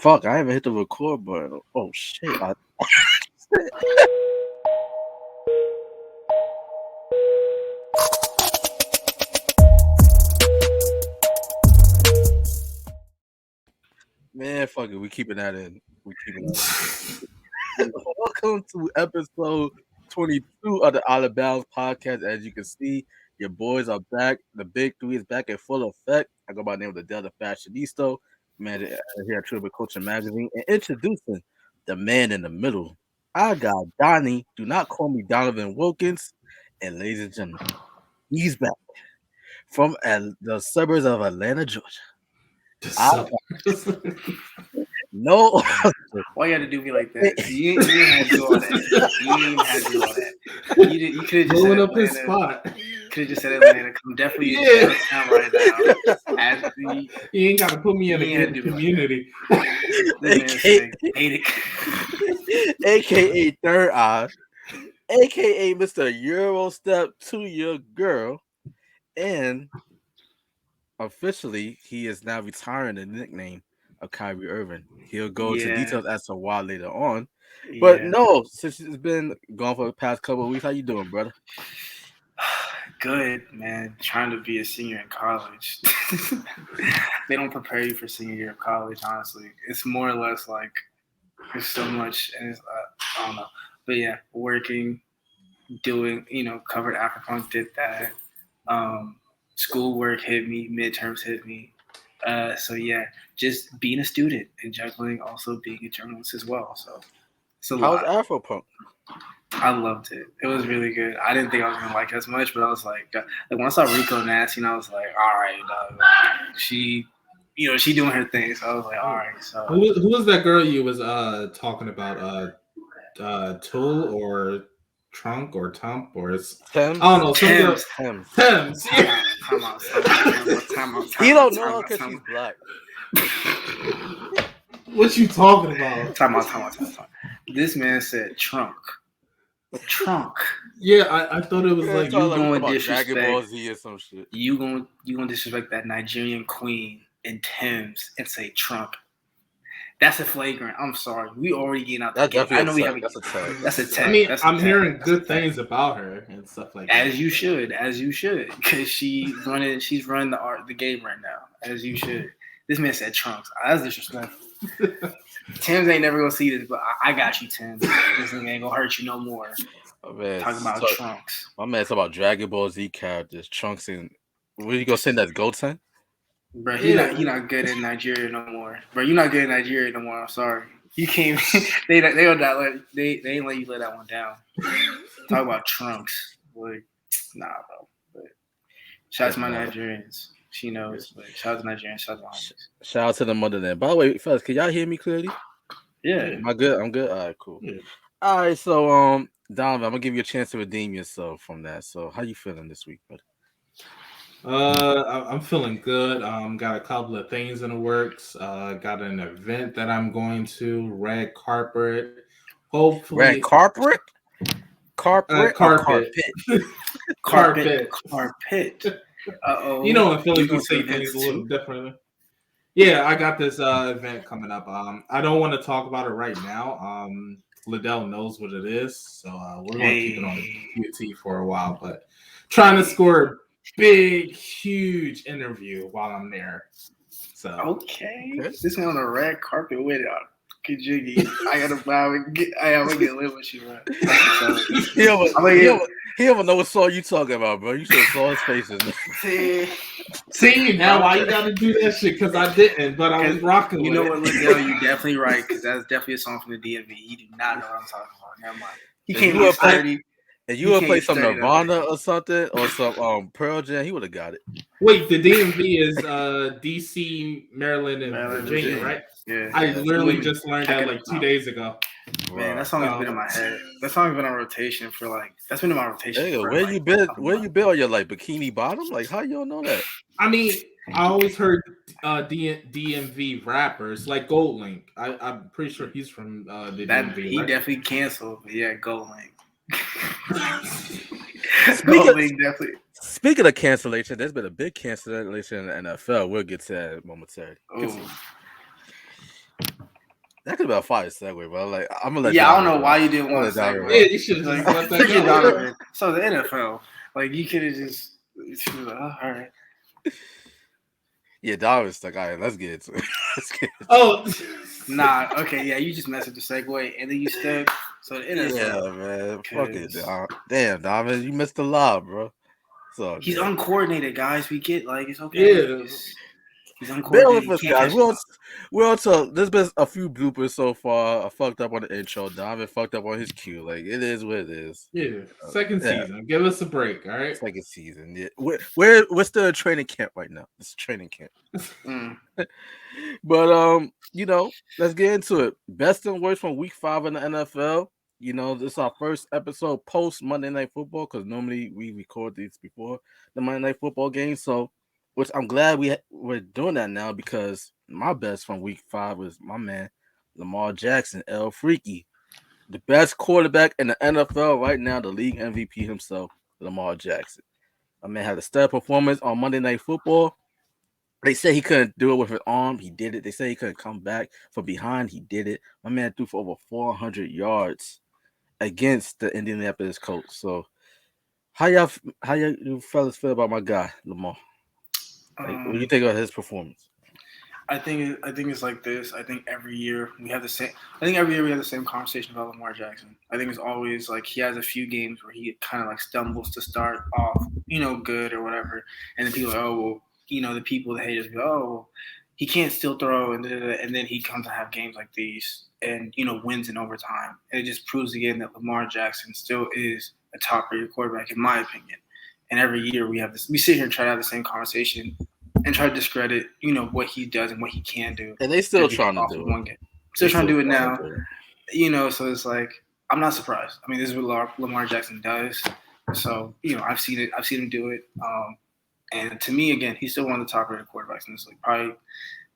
Fuck, I haven't hit the record button. Oh shit. Man, fuck it. We keeping that in. Welcome to episode 22 of the Outta Bounds podcast. As you can see, your boys are back. The big three is back in full effect. I go by the name of the Delta Fashionista, man, here at Tribal Culture Magazine. And introducing the man in the middle. I got Donnie. Do not call me Donovan Wilkins. And ladies and gentlemen, he's back from the suburbs of Atlanta, Georgia. No. Why you had to do me like that? You didn't have to do all that. You didn't have to do all that. You could have just said up his spot. Could have just said Atlanta. I'm definitely in downtown right now. You ain't got to put me in a community. AKA Third Eye, AKA Mr. Euro Step to your girl, and officially he is now retiring the nickname of Kyrie Irving. He'll go into details as to why later on. But no, since it's been gone for the past couple of weeks, how you doing, brother? Good, man. Trying to be a senior in college. They don't prepare you for senior year of college, honestly. It's more or less like there's so much, and it's, I don't know. But yeah, working, doing, covered Afropunk, did that. Schoolwork hit me, midterms hit me. So yeah, just being a student and juggling also being a journalist as well. So it's a lot. How's Afropunk? I loved it. It was really good. I didn't think I was gonna like it as much, but I was like when I saw Rico Nasty, I was like, all right, dog. She doing her thing. So I was like, all right. So who was that girl you was talking about? Tool or Trunk or Tump or Thames? I don't know. Thames. Yeah. Time out. He don't know her because she's black. What you talking about? Time out. This man said trunk. Yeah, I thought it was like you going to disrespect Dragon Ball Z or some shit. You gonna disrespect that Nigerian queen in Thames and say trunk. That's a flagrant. I'm sorry. We already getting out the game. I know we have that's a tag. That's a tag. I mean, I'm hearing good things about her and stuff like that. As you should, because she's running the game right now. As you should. This man said trunks. That's disrespectful. Tim's ain't never gonna see this, but I got you, Tim. This nigga ain't gonna hurt you no more. Oh, man, talking about trunks. My man talking about Dragon Ball Z characters, Trunks, and what are you gonna send that Goten? Bro, he not good in Nigeria no more. Bro, you're not good in Nigeria no more. I'm sorry. You can't. They ain't let you let that one down. Talk about trunks, like nah, bro. But shout out to my Nigerians. She knows. But shout out to Nigerians. Shout out to shout out to the motherland. By the way, fellas, can y'all hear me clearly? Yeah. Am I good? I'm good. All right, cool. Yeah. All right, so Donovan, I'm gonna give you a chance to redeem yourself from that. So, how you feeling this week, buddy? I'm feeling good. Got a couple of things in the works. Got an event that I'm going to. Red carpet. Hopefully. Red carpet. Carpet. Carpet. Uh-oh. You know, in Philly, we say things a little differently. Yeah, I got this event coming up. I don't want to talk about it right now. Ladale knows what it is, so we're going to keep it on the QT for a while. But trying to score a big, huge interview while I'm there. So okay. This man on the red carpet with it. Get jiggy. I gotta bow and get. I'm gonna get lit with you, man. He don't know what song you talking about, bro. You should have saw his faces. See, now why you gotta do that shit? Because I didn't, but I was rocking. You know what, Ladale? You definitely right, because that's definitely a song from the DMV. You do not know what I'm talking about. Never mind. He came up 30. And you would play some Nirvana or something, or some Pearl Jam, he would have got it. Wait, the DMV is DC, Maryland, and Virginia, right? Yeah. I literally just learned that like 2 days ago. Man, that song has been in my head. That song's been on rotation for that's been in my rotation. Hey, where you been? Where you been on your Bikini Bottom? Like, how you don't know that? I mean, I always heard DMV rappers like Gold Link. I'm pretty sure he's from the DMV. He definitely canceled, but yeah, Gold Link. Speaking of cancellation, there's been a big cancellation in the NFL. We'll get to that momentarily. That could be a fire segue, bro. Like I'm gonna let. Yeah, I don't know why you didn't want to segue. Yeah, you should have just let that go. Donovan. So the NFL, like you could have just. All right. Yeah, Donovan's like, all right, let's get into it. Oh, nah. Okay, yeah, you just messed up the segue, and then you stuck. So the NFL. Yeah, man. Fuck it. Damn, Donovan, you missed the lob, bro. So he's uncoordinated, guys. We get like it's okay. Yeah. He's uncoordinated. Us, guys. We're on to. There's been a few bloopers so far. I fucked up on the intro. Donovan fucked up on his cue. Like it is what it is. Yeah, second season. Give us a break, all right? Second season. Yeah, we're still in training camp right now. It's training camp. But let's get into it. Best and worst from Week 5 in the NFL. This is our first episode post Monday Night Football because normally we record these before the Monday Night Football game. So, which I'm glad we're doing that now because my best from Week 5 was my man Lamar Jackson, El Freaky, the best quarterback in the NFL right now, the league MVP himself, Lamar Jackson. My man had a stellar performance on Monday Night Football. They said he couldn't do it with his arm. He did it. They said he couldn't come back from behind. He did it. My man threw for over 400 yards against the Indianapolis Colts. So, how you fellas feel about my guy Lamar? What do you think of his performance? I think it's like this. I think every year we have the same. I think every year we have the same conversation about Lamar Jackson. I think it's always like he has a few games where he kind of like stumbles to start off, good or whatever, and then people are, the people that hate us go, oh, he can't still throw, and then he comes to have games like these and wins in overtime. And it just proves again that Lamar Jackson still is a top-rated quarterback in my opinion. And every year we sit here and try to have the same conversation and try to discredit, what he does and what he can do. And they still trying to do it. Still trying to do it now. So it's like I'm not surprised. I mean, this is what Lamar Jackson does. So I've seen it. I've seen him do it. And to me, again, he's still one of the top-rated quarterbacks in this league. Probably,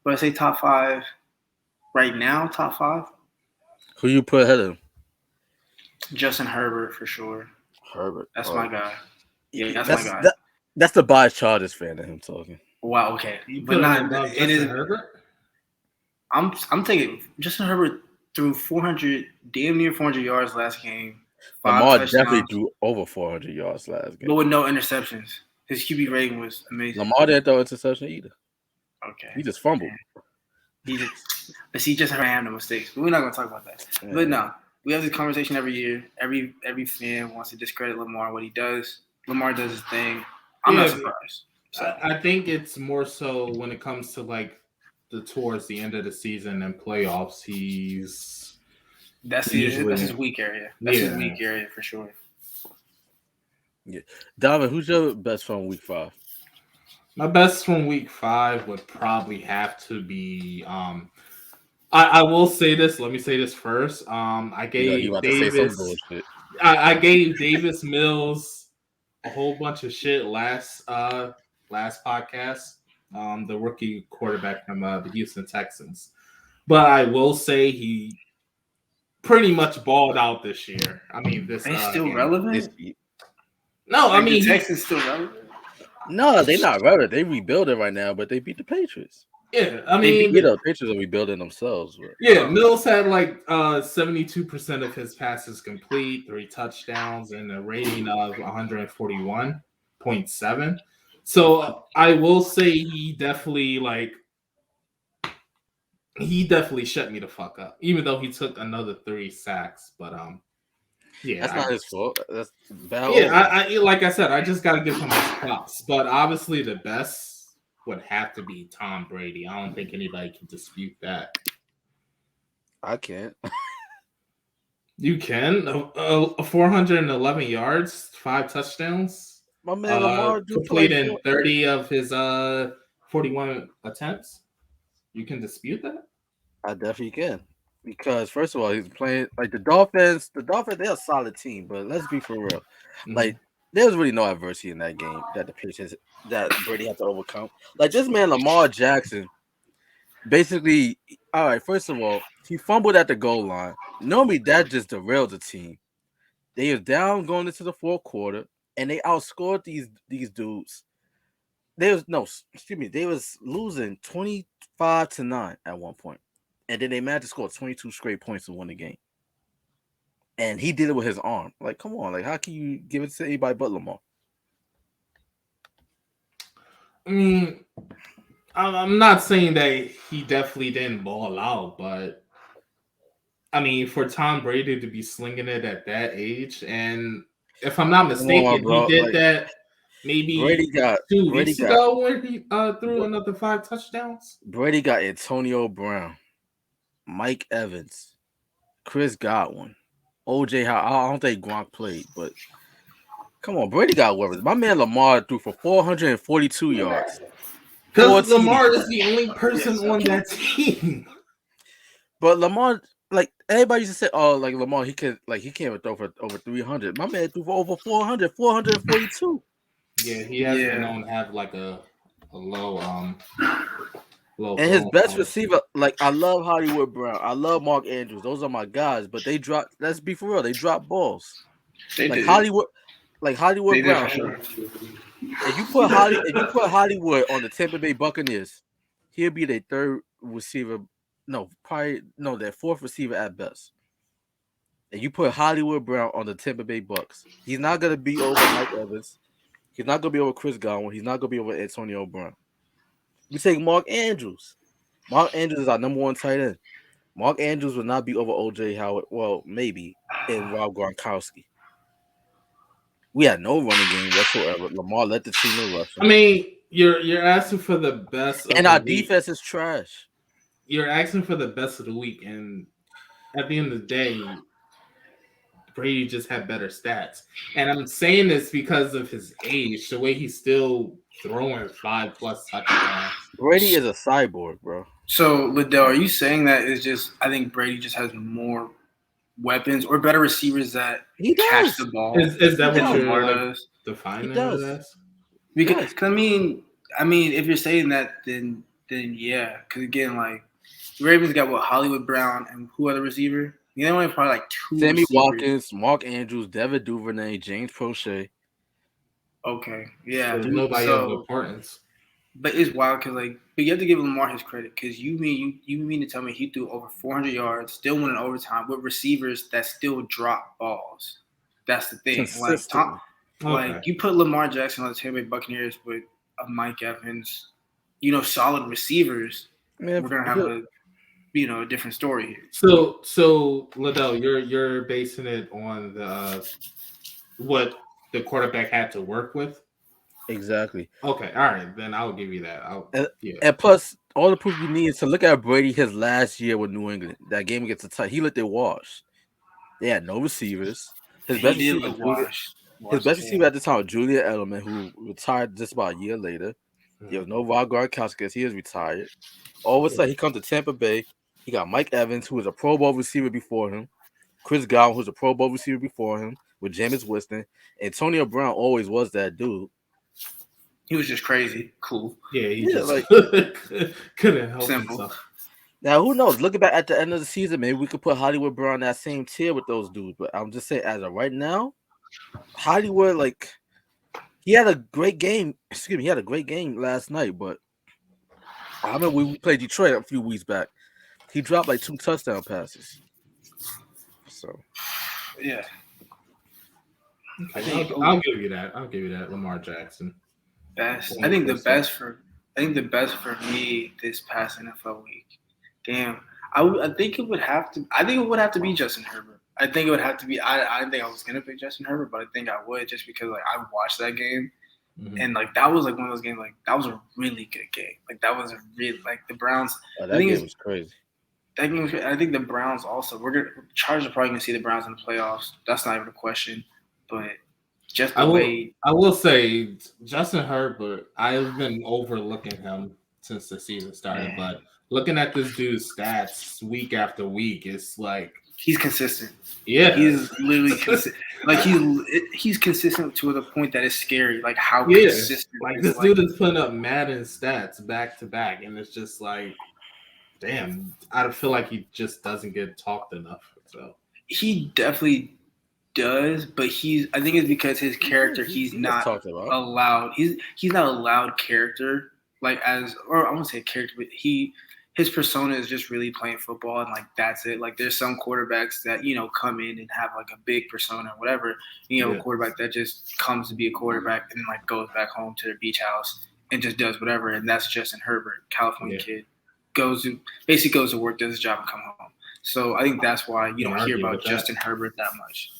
but I say top 5 right now. Top 5. Who you put ahead of him? Justin Herbert for sure. Herbert. That's my guy. Yeah, that's my guy. That's the biased Chargers fan of him talking. Wow. Okay, but not it is. Herbert? I'm taking Justin Herbert threw 400, damn near 400 yards last game. Lamar definitely threw over 400 yards last game, but with no interceptions. His QB rating was amazing. Lamar didn't throw interception either. Okay. He just fumbled. But see, just had no mistakes. But we're not going to talk about that. Yeah. But no, we have this conversation every year. Every fan wants to discredit Lamar, what he does. Lamar does his thing. I'm not surprised. So. I think it's more so when it comes to like towards the end of the season and playoffs, that's his weak area. That's his weak area for sure. Yeah, Donovan, who's your best from Week 5? My best from Week 5 would probably have to be. I will say this. Let me say this first. I gave Davis. I gave Davis Mills a whole bunch of shit last podcast. The rookie quarterback from the Houston Texans, but I will say he pretty much balled out this year. I mean, he's still relevant. No, I mean the Texans still relevant. No, they're not relevant. They rebuilding right now, but they beat the Patriots. Yeah, I mean, the Patriots are rebuilding themselves. But, yeah, Mills had like 72% of his passes complete, 3 touchdowns, and a rating of 141.7. So I will say he definitely shut me the fuck up, even though he took another 3 sacks. But yeah, that's not his fault. That's bad. Yeah, I like I said, I just gotta give him his props. But obviously, the best would have to be Tom Brady. I don't think anybody can dispute that. I can't. You can 411 yards, 5 touchdowns. My man Lamar completing 30 of his 41 attempts. You can dispute that? I definitely can. Because first of all, he's playing like the Dolphins. They're a solid team, but let's be for real. Mm-hmm. Like there was really no adversity in that game that Brady had to overcome. Like this man Lamar Jackson, basically, all right. First of all, he fumbled at the goal line. Normally that just derails the team. They were down going into the fourth quarter, and they outscored these dudes. They was losing 25-9 at one point. and then they managed to score 22 straight points to win the game. And he did it with his arm. Like, come on, like how can you give it to anybody but Lamar? I mean, I'm not saying that he definitely didn't ball out, but I mean, for Tom Brady to be slinging it at that age, and if I'm not mistaken, he did that maybe 2 weeks ago when he threw another 5 touchdowns. Brady got Antonio Brown, Mike Evans, Chris Godwin, OJ Howard. I don't think Gronk played, but come on, Brady got weapons. My man Lamar threw for 442 yards. Because Lamar is the only person on that team. But Lamar, like everybody used to say, oh, like Lamar, he can't even throw for over 300. My man threw for over 400, 442. Yeah, he has been known to have like a low and his best receiver, like I love Hollywood Brown, I love Mark Andrews. Those are my guys, but they drop. Let's be for real, they drop balls. Hollywood Brown. Sure. If you put Hollywood on the Tampa Bay Buccaneers, he'll be their third receiver. No, probably no, their fourth receiver at best. And you put Hollywood Brown on the Tampa Bay Bucks, he's not gonna be over Mike Evans. He's not gonna be over Chris Godwin. He's not gonna be over Antonio Brown. We take Mark Andrews. Mark Andrews is our number 1 tight end. Mark Andrews will not be over OJ Howard. Well, maybe in Rob Gronkowski. We had no running game whatsoever. Lamar led the team in rushing. I mean, you're asking for the best, and our defense is trash. You're asking for the best of the week, and at the end of the day, Brady just had better stats. And I'm saying this because of his age, the way he's still throwing 5+ touchdowns. Brady is a cyborg, bro. So, Ladale, are you saying that it's just I think Brady just has more weapons or better receivers that catch the ball? Is that what you're defining it as? Because I mean, if you're saying that, then yeah. Because again, like the Ravens got what, Hollywood Brown and who other receiver? You know, probably like 2 Sammy Watkins, Mark Andrews, Devin Duvernay, James Prochet. Okay, yeah. So nobody of importance. But it's wild because but you have to give Lamar his credit because you mean to tell me he threw over 400 yards, still went in overtime with receivers that still drop balls. That's the thing. Like you put Lamar Jackson on the Tampa Bay Buccaneers with Mike Evans, solid receivers. Man, we're gonna have a different story here. So Ladale, you're basing it on what the quarterback had to work with. Exactly. Okay. All right. Then I'll give you that. And plus, all the proof you need is to look at Brady his last year with New England. That game against the Titans, he looked it washed. They had no receivers. His best receiver at the time was Julian Edelman, who retired just about a year later. There was no Rob Gronkowski because he was retired. All of a sudden, he comes to Tampa Bay. He got Mike Evans, who was a Pro Bowl receiver before him. Chris Godwin, who was a Pro Bowl receiver before him, with Jameis Winston. Antonio Brown always was that dude. He was just crazy. Cool. Yeah, he just couldn't help himself. Now, who knows? Looking back at the end of the season, maybe we could put Hollywood Brown in that same tier with those dudes. But I'm just saying, as of right now, Hollywood, he had a great game. Excuse me, he had a great game last night. But I remember we played Detroit a few weeks back. He dropped 2 touchdown passes. So, yeah. I'll give you that. Lamar Jackson. Best. I think the best for me this past NFL week. Damn. I think it would have to be Justin Herbert. I think it would have to be. I didn't think I was gonna pick Justin Herbert, but I think I would just because I watched that game, and that was one of those games. That was a really good game. That was a really the Browns. Oh, that game was crazy. That game was. I think the Browns also. Chargers are probably gonna see the Browns in the playoffs. That's not even a question, but. I will say Justin Herbert, I've been overlooking him since the season started, but looking at this dude's stats week after week, it's he's consistent. Yeah, he's literally consistent. He's consistent to the point that is scary. How consistent. This dude is putting up Madden stats back to back, and it's just damn. I feel like he just doesn't get talked enough. So he definitely does, but I think it's because his character, he's not allowed. He's not a loud character, or I won't say character, but his persona is just really playing football and like that's it. Like there's some quarterbacks that come in and have like a big persona or whatever. You have a quarterback that just comes to be a quarterback and like goes back home to their beach house and just does whatever. And that's Justin Herbert, California kid, basically goes to work, does his job, and come home. So I think that's why you don't hear about Justin Herbert that much.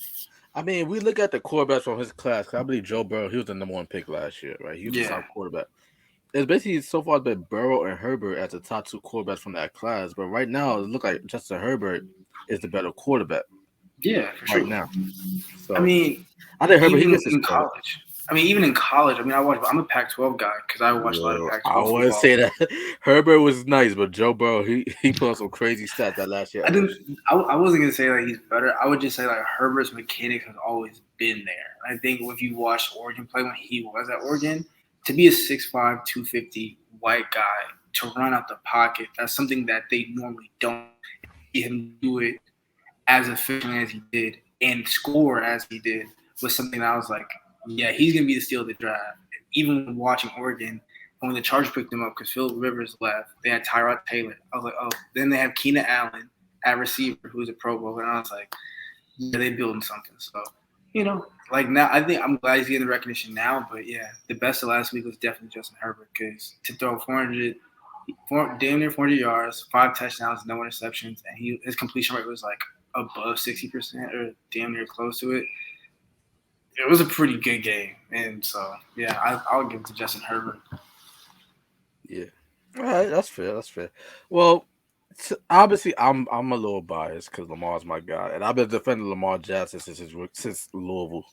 I mean, we look at the quarterbacks from his class. I believe Joe Burrow, he was the number 1 pick last year, right? He was the top quarterback. It's basically so far been Burrow and Herbert as the top 2 quarterbacks from that class. But right now, it looks like Justin Herbert is the better quarterback. Yeah, for sure. Right now. So, I mean, I think Herbert, he even gets his in college. I mean, even in college. I mean, I'm a Pac-12 guy because I watch a lot of Pac-12 I want to say that Herbert was nice, but Joe Burrow, he put on some crazy stats that last year. I wasn't gonna say like he's better. I would just say like Herbert's mechanics has always been there. I think if you watched Oregon play when he was at Oregon, to be a 6'5", 250 white guy to run out the pocket, that's something that they normally don't see him do it as efficiently as he did and score as he did was something that I was like, yeah, he's going to be the steal of the draft. Even watching Oregon, when the Chargers picked him up because Phillip Rivers left, they had Tyrod Taylor. I was like, oh. Then they have Keenan Allen at receiver, who's a Pro Bowler. And I was like, yeah, they're building something. So, like now, I think I'm glad he's getting the recognition now. But, yeah, the best of last week was definitely Justin Herbert because to throw damn near 400 yards, 5 touchdowns, no interceptions, and his completion rate was like above 60% or damn near close to it. It was a pretty good game, and so I'll give it to Justin Herbert. Yeah, all right, that's fair. Well, obviously I'm a little biased because Lamar's my guy, and I've been defending Lamar Jackson since Louisville,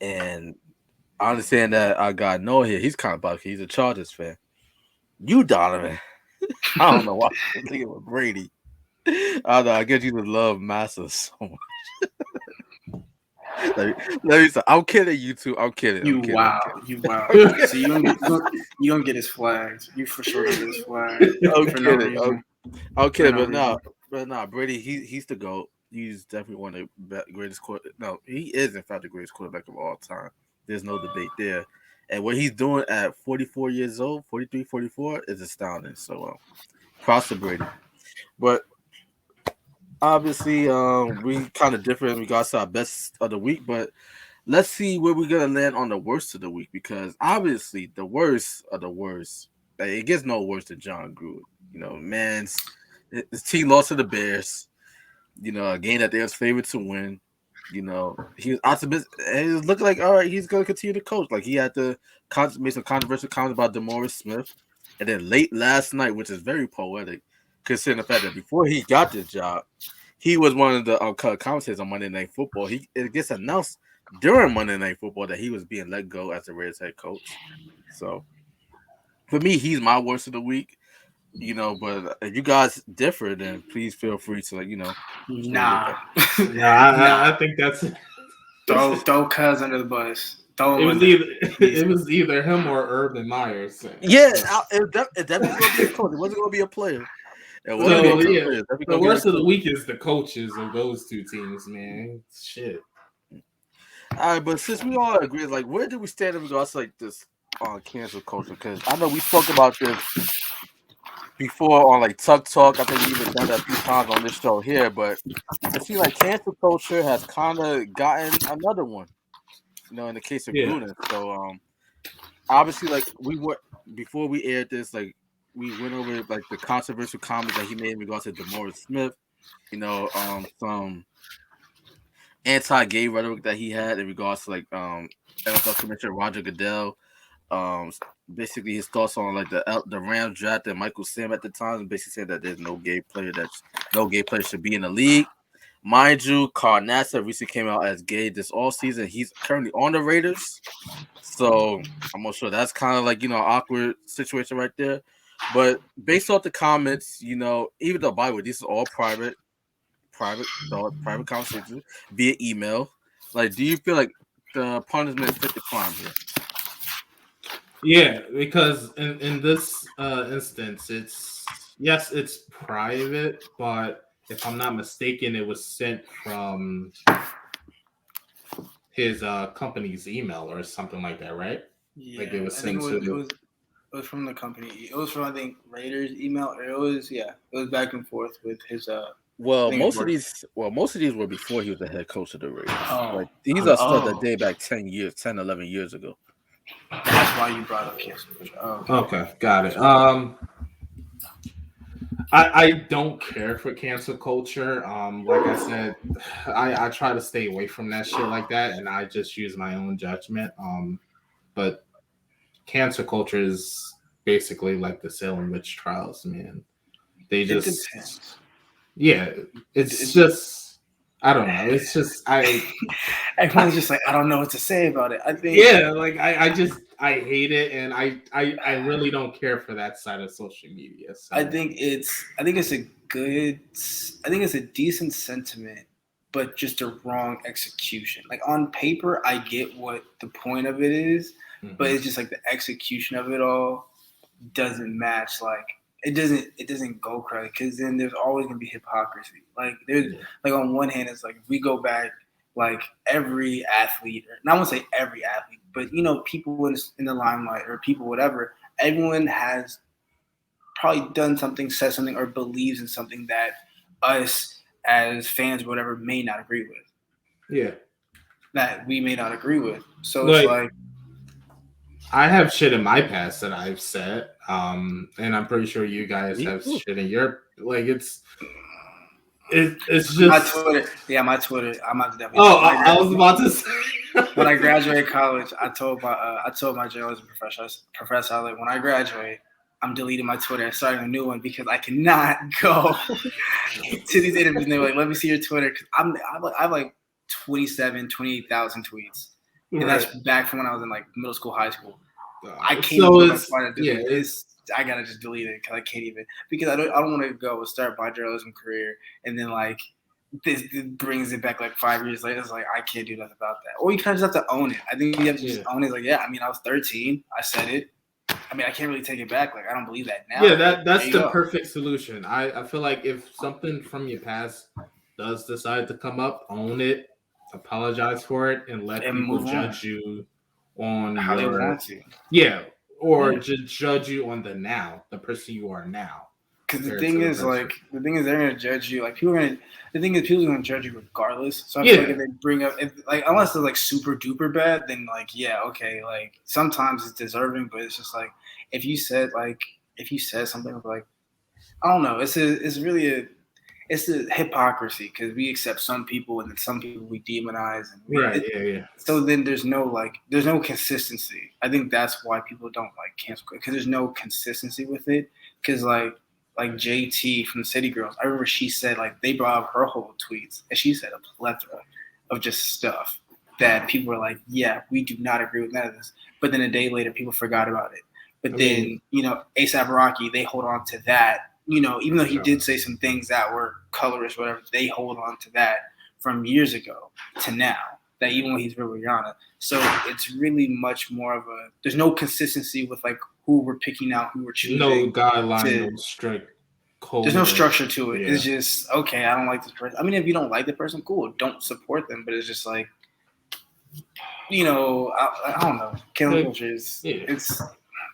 and I understand that I got Noel here. He's kind of biased. He's a Chargers fan. You, Donovan, I don't know why I'm thinking of Brady. I don't know. I guess you would love Massa so much. Let me say, I'm kidding you too. I'm kidding. You wow. So you don't get his flags. You for sure don't get his flag. I'm kidding. I'm kidding, but nah, Brady, he's the GOAT. He's definitely one of the greatest quarterback. No, he is in fact the greatest quarterback of all time. There's no debate there. And what he's doing at 44 years old, 43, 44, is astounding. So, props to Brady. But obviously, we kind of differ in regards to our best of the week. But let's see where we're going to land on the worst of the week. Because obviously, the worst of the worst, it gets no worse than John Gruden. His team lost to the Bears. A game that they was favored to win. He was optimistic. And it was looking like, all right, he's going to continue to coach. Like, he had to make some controversial comments about DeMaurice Smith. And then late last night, which is very poetic, considering the fact that before he got this job, he was one of the commentators on Monday Night Football. It gets announced during Monday Night Football that he was being let go as the Raiders head coach. So, for me, he's my worst of the week. But if you guys differ, then please feel free to Nah. I think that's throw Cuz under the bus. It was either him or Urban Meyer. Yeah, it definitely was going to be a coach. It wasn't going to be a player. The worst of the week is the coaches of those two teams, man. Shit. All right, but since we all agree, like, where do we stand in regards to like this cancel culture? Because I know we spoke about this before on like Tuck Talk. I think we even done that a few times on this show here, but it seems like cancel culture has kind of gotten another one. In the case of Gruden. So obviously, like before we aired this, like we went over like the controversial comments that he made in regards to DeMaurice Smith. Some anti-gay rhetoric that he had in regards to like NFL Commissioner Roger Goodell. Basically his thoughts on like the Rams drafted Michael Sam at the time, and basically said that there's no gay player should be in the league. Mind you, Carl Nassib recently came out as gay this all season. He's currently on the Raiders, so I'm not sure that's kind of like an awkward situation right there. But based off the comments, even though by the way this is all private conversations via email. Like, do you feel like the punishment fit the crime here? Yeah, because in this instance, it's private, but if I'm not mistaken, it was sent from his company's email or something like that, right? Yeah, like it was sent to. It It was from the company. It was from I think Raiders email. It was back and forth with his Most of these were before he was the head coach of the Raiders. Like these are stuff that date back 10, 11 years ago. That's why you brought up cancel culture. Okay, got it. I don't care for cancel culture. Like I said, I try to stay away from that shit like that, and I just use my own judgment. But cancel culture is basically like the Salem witch trials, man. They just, it depends. Yeah, it's just, I don't know. It's just everyone's just like, I don't know what to say about it. I think like I hate it, and I really don't care for that side of social media. So. I think it's a decent sentiment, but just a wrong execution. Like on paper, I get what the point of it is, but it's just like the execution of it all doesn't match. Like it doesn't go correctly, because then there's always gonna be hypocrisy. Like there's like on one hand, it's like if we go back, like every athlete, or not, I won't say every athlete, but people in the limelight or people whatever, everyone has probably done something, said something, or believes in something that us as fans or whatever may not agree with. Yeah. That we may not agree with. So it's like I have shit in my past that I've said, and I'm pretty sure you guys have shit in your, like, it's just my Twitter. Yeah, my Twitter. I'm not definitely. Oh, I was about to say. When I graduated college, I told my journalism professor, I was like, when I graduate, I'm deleting my Twitter and starting a new one, because I cannot go to these interviews and they're like, let me see your Twitter, because I have like 28,000 tweets. And that's back from when I was in like middle school, high school. I can't I gotta just delete it, because I can't even, because I don't want to go start my journalism career and then like this brings it back like 5 years later. It's like I can't do nothing about that. Or you kind of just have to own it. I think you have to just own it. Like, yeah, I mean, I was 13. I said it. I mean, I can't really take it back. Like, I don't believe that now. Yeah, that's the perfect solution. I feel like if something from your past does decide to come up, own it, apologize for it, and let people judge you on how they want to. Yeah, or just judge you on the person you are now. Because the thing is, they're gonna judge you. Like people are gonna judge you regardless. So I feel like if they bring up, unless they're like super duper bad, then like okay, like sometimes it's deserving, but it's just like if you said something like, I don't know, it's a hypocrisy, because we accept some people and then some people we demonize, and so then there's no consistency. I think that's why people don't like cancel, because there's no consistency with it. Because like JT from the City Girls, I remember she said, like, they brought up her whole tweets, and she said a plethora of just stuff that people were like, yeah, we do not agree with none of this. But then a day later, people forgot about it. But then, A$AP Rocky, they hold on to that. Even though he did say some things that were colorist, whatever, they hold on to that from years ago to now, that even when he's with Rihanna. So it's really much more of there's no consistency with like who we're picking out, who we're choosing. No guideline, no strict code. There's no structure to it. Yeah. It's just, okay, I don't like this person. I mean, if you don't like the person, cool, don't support them. But it's just like, I don't know. Cancel culture is,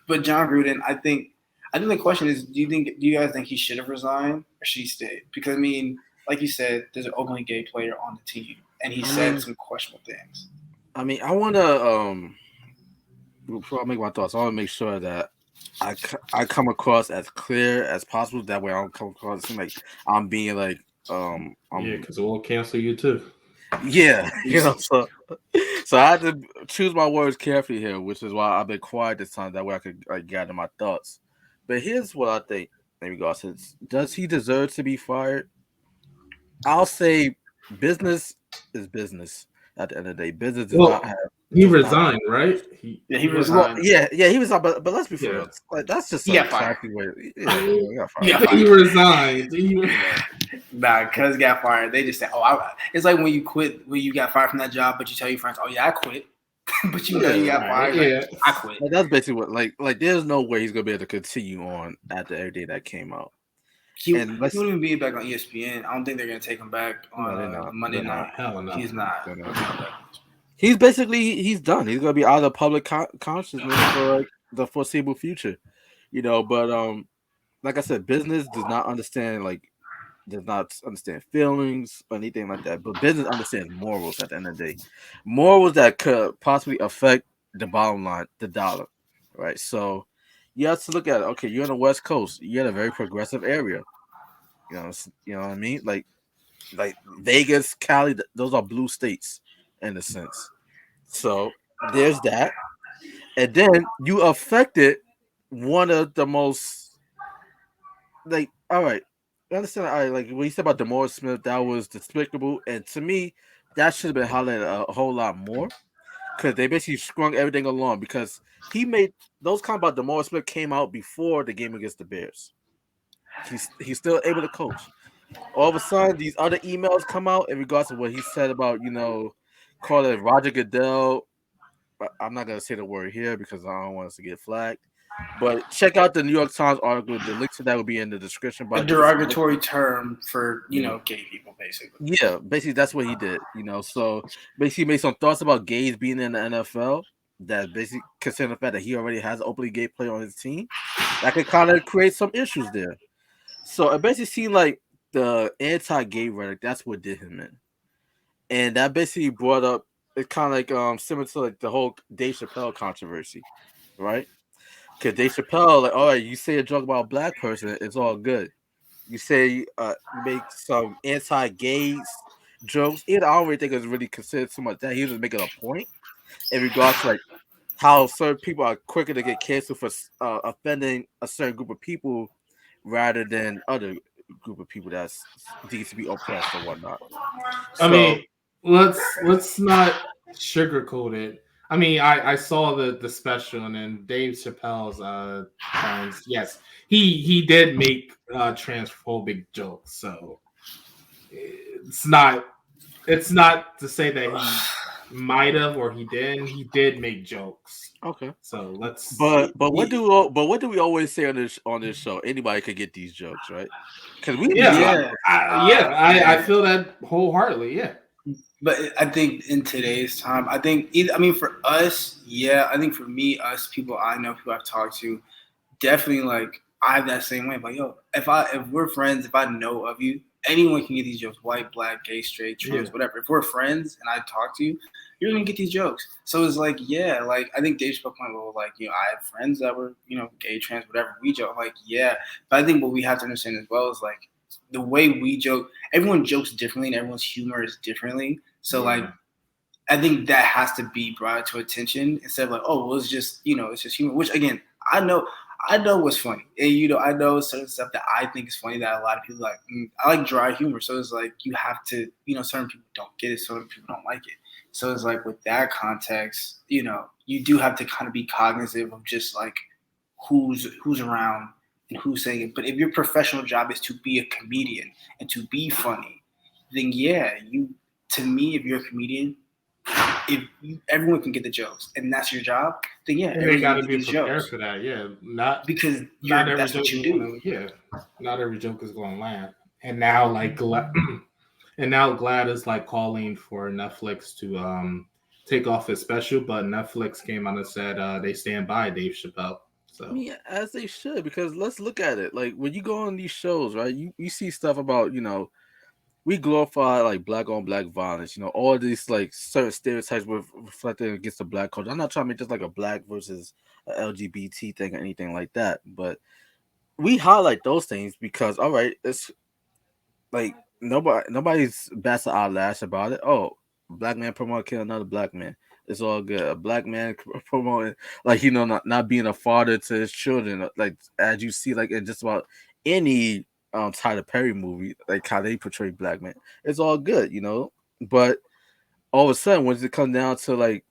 but John Gruden, I think the question is, do you guys think he should have resigned or should he stay? Because I mean, like you said, there's an openly gay player on the team, and he said some questionable things. I mean, I want to before I make my thoughts, I want to make sure that I come across as clear as possible. That way, I don't come across like I'm being like because we'll cancel you too. Yeah, so I had to choose my words carefully here, which is why I've been quiet this time. That way, I could gather my thoughts. But here's what I think in regards to this. Does he deserve to be fired? I'll say business is business. At the end of the day, business does not have. He resigned, right? He resigned. He resigned. But let's be fair. Like, that's just exactly where. He resigned. Nah, because got fired. They just say, it's like when you quit, when you got fired from that job, but you tell your friends, oh yeah, I quit. But you got fired. Like, I quit. Like, that's basically what like. There's no way he's gonna be able to continue on after every day that came out. He wouldn't even be back on ESPN. I don't think they're gonna take him back on Monday night. Hell no. He's not. He's basically he's done. He's gonna be out of public consciousness for like the foreseeable future. But like I said, business does not understand feelings or anything like that. But business understands morals at the end of the day. Morals that could possibly affect the bottom line, the dollar. Right. So you have to look at it. Okay, you're on the West Coast. You're in a very progressive area. You know what I mean? Like Vegas, Cali, those are blue states in a sense. So there's that. And then you affected one of the most all right. I understand. All right, like when you said about Demore Smith, that was despicable, and to me, that should have been highlighted a whole lot more because they basically strung everything along because he made those comments about Demore Smith came out before the game against the Bears. He's still able to coach. All of a sudden, these other emails come out in regards to what he said about calling Roger Goodell. I'm not gonna say the word here because I don't want us to get flagged. But check out the New York Times article. The link to that will be in the description. A But derogatory term for gay people, basically. yeah, basically that's what he did. So basically made some thoughts about gays being in the NFL. That basically considering the fact that he already has an openly gay player on his team, that could kind of create some issues there. So it basically seemed like the anti-gay rhetoric. That's what did him in, and that basically brought up. It's kind of like similar to like the whole Dave Chappelle controversy, right? Because Dave Chappelle, like, all right, you say a joke about a black person, it's all good. You say you make some anti-gay jokes. I don't really think it's really considered too much that he was just making a point in regards to like how certain people are quicker to get canceled for offending a certain group of people rather than other group of people that's deemed to be oppressed or whatnot. I So mean, let's not sugarcoat it. I mean, I saw the special and then Dave Chappelle's points. Yes, he did make transphobic jokes, so it's not to say that he might have or he didn't. He did make jokes. okay. So let's. But what do we always say on this show? Anybody could get these jokes, right? Because we Yeah, I feel that wholeheartedly. Yeah. But I think in today's time, for us, yeah. I think for me, us, people I know, people I've talked to, definitely like I have that same way. Like, yo, if we're friends, if I know of you, anyone can get these jokes. White, black, gay, straight, trans, whatever. If we're friends and I talk to you, you're gonna get these jokes. So it's like, yeah, like I think Dave Chappelle point, well, like, I have friends that were, gay, trans, whatever. We joke, like, yeah. But I think what we have to understand as well is like the way we joke. Everyone jokes differently, and everyone's humor is differently. So like, I think that has to be brought to attention instead of like, oh, well, it's just humor. Which again, I know what's funny, and I know certain stuff that I think is funny that a lot of people like. I like dry humor, so it's like you have to, certain people don't get it, certain people don't like it. So it's like with that context, you do have to kind of be cognizant of just like who's around and who's saying it. But if your professional job is to be a comedian and to be funny, then yeah, to me, if you're a comedian, everyone can get the jokes, and that's your job, then yeah, you got to be prepared for that. Yeah, because that's what you do. Not every joke is going to land. And now, like, Glad is like calling for Netflix to take off his special, but Netflix came out and said they stand by Dave Chappelle. So I mean, as they should, because let's look at it. Like when you go on these shows, right? You see stuff about we glorify like black on black violence, all these like certain stereotypes were reflected against the black culture. I'm not trying to make just like a black versus a LGBT thing or anything like that, but we highlight those things because all right, it's like nobody's bats an eyelash about it. Oh, black man promoting kill another black man. It's all good. A black man promoting like not being a father to his children, like as you see like in just about any Tyler Perry movie, like how they portray black men. It's all good, But all of a sudden, when it comes down to like,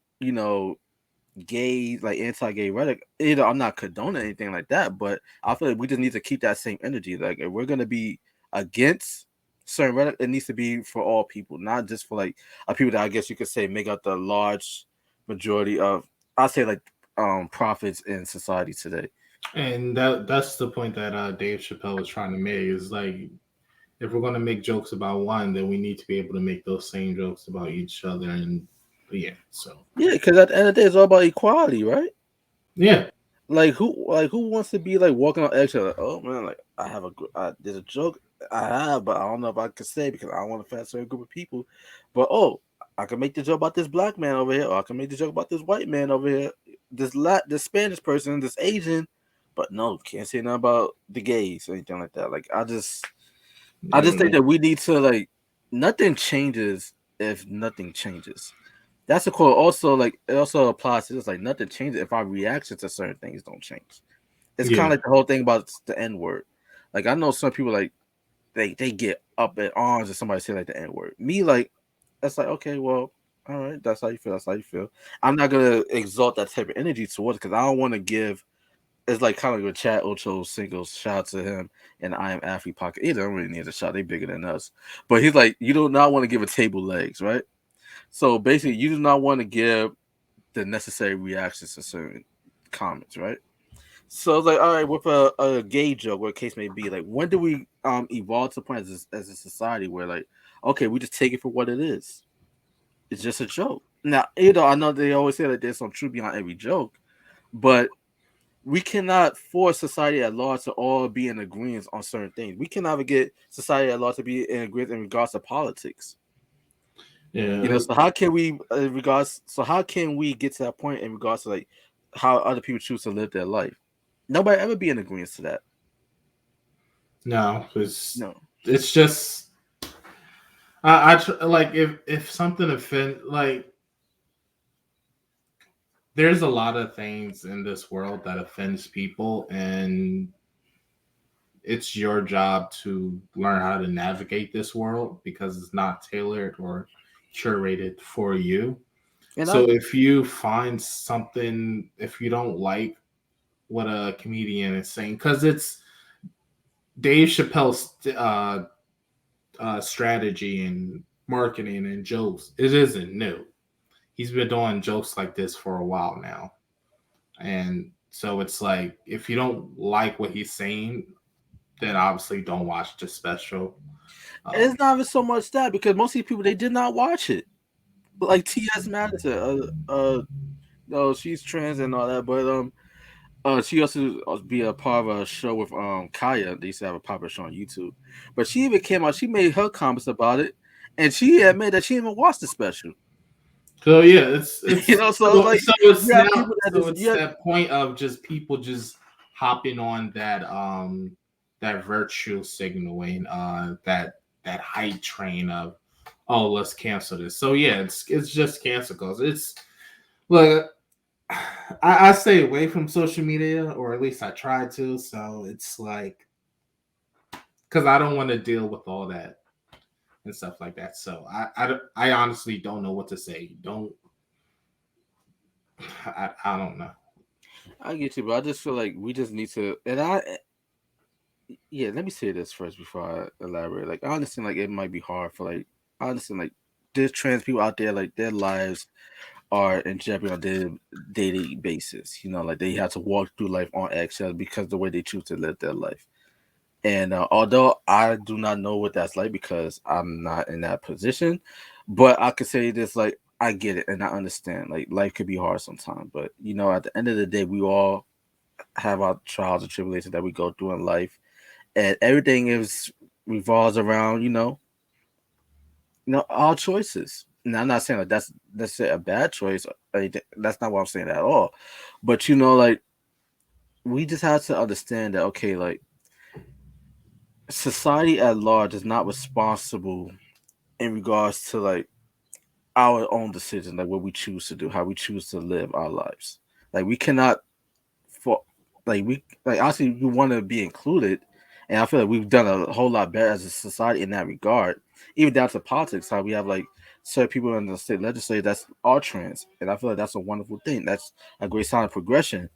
gay, like anti-gay rhetoric, I'm not condoning anything like that, but I feel like we just need to keep that same energy. Like if we're gonna be against certain rhetoric, it needs to be for all people, not just for like people that I guess you could say make up the large majority of I'd say like profits in society today. And that's the point that Dave Chappelle was trying to make is like, if we're going to make jokes about one, then we need to be able to make those same jokes about each other. And yeah, so. Yeah, because at the end of the day, it's all about equality, right? Yeah. who wants to be like walking on eggshell? Like, oh man, like there's a joke I have, but I don't know if I can say because I don't want to offend a certain group of people. But I can make the joke about this black man over here, or I can make the joke about this white man over here, this Spanish person, this Asian. But no, can't say nothing about the gays or anything like that. Like I just think that we need to like nothing changes if nothing changes. That's a quote. Also, like it also applies to this. Like nothing changes if our reaction to certain things don't change. It's kind of like the whole thing about the N word. Like I know some people like they get up in arms if somebody say like the N word. Me like that's like okay, well, all right, that's how you feel. That's how you feel. I'm not gonna exalt that type of energy towards because I don't want to give. It's like kind of like with Chad Ocho singles. Shout out to him and I Am Athlete Pocket. He don't really need a shot. They bigger than us, but he's like you do not want to give a table legs, right? So basically, you do not want to give the necessary reactions to certain comments, right? So it's like, all right, with a gay joke, what case may be, like, when do we evolve to the point as a society where like, okay, we just take it for what it is. It's just a joke. Now, I know they always say that there's some truth behind every joke, but we cannot force society at large to all be in agreement on certain things. We cannot get society at large to be in agreement in regards to politics. Yeah. So how can we how can we get to that point in regards to like how other people choose to live their life? Nobody ever be in agreement to that. No, No. it's just like if something offend like there's a lot of things in this world that offends people, and it's your job to learn how to navigate this world because it's not tailored or curated for you. And So if you find something, if you don't like what a comedian is saying, because it's Dave Chappelle's strategy and marketing and jokes, it isn't new. He's been doing jokes like this for a while now. And so it's like, if you don't like what he's saying, then obviously don't watch the special. it's not even so much that because most of these people they did not watch it. Like T.S. Madison, no, she's trans and all that, but she also be a part of a show with Kaya. They used to have a popular show on YouTube, but she even came out. She made her comments about it, and she admitted that she didn't even watched the special. So yeah, it's so like so it's you have now people that so just it's that point of just people just hopping on that virtue signaling that hype train of, oh, let's cancel this. So yeah, it's just cancel cause it's like I stay away from social media, or at least I try to. So it's like because I don't want to deal with all that and stuff like that. So I honestly don't know what to say. I don't know. I get you, but I just feel like we just need to. Yeah, let me say this first before I elaborate. Like, I understand, like, it might be hard for, like, I understand, like, there's trans people out there, like, their lives are in jeopardy on their daily basis. Like, they have to walk through life on eggshells because the way they choose to live their life. And although I do not know what that's like because I'm not in that position, but I could say this, like, I get it and I understand. Like, life could be hard sometimes, but, at the end of the day, we all have our trials and tribulations that we go through in life and everything is revolves around our choices. Now I'm not saying like that's a bad choice or anything. That's not what I'm saying at all, but like we just have to understand that okay, like society at large is not responsible in regards to like our own decisions, like what we choose to do, how we choose to live our lives. Like we cannot for like honestly we want to be included, and I feel like we've done a whole lot better as a society in that regard, even down to politics, how we have like certain people in the state legislature that's all trans, and I feel like that's a wonderful thing. That's a great sign of progression.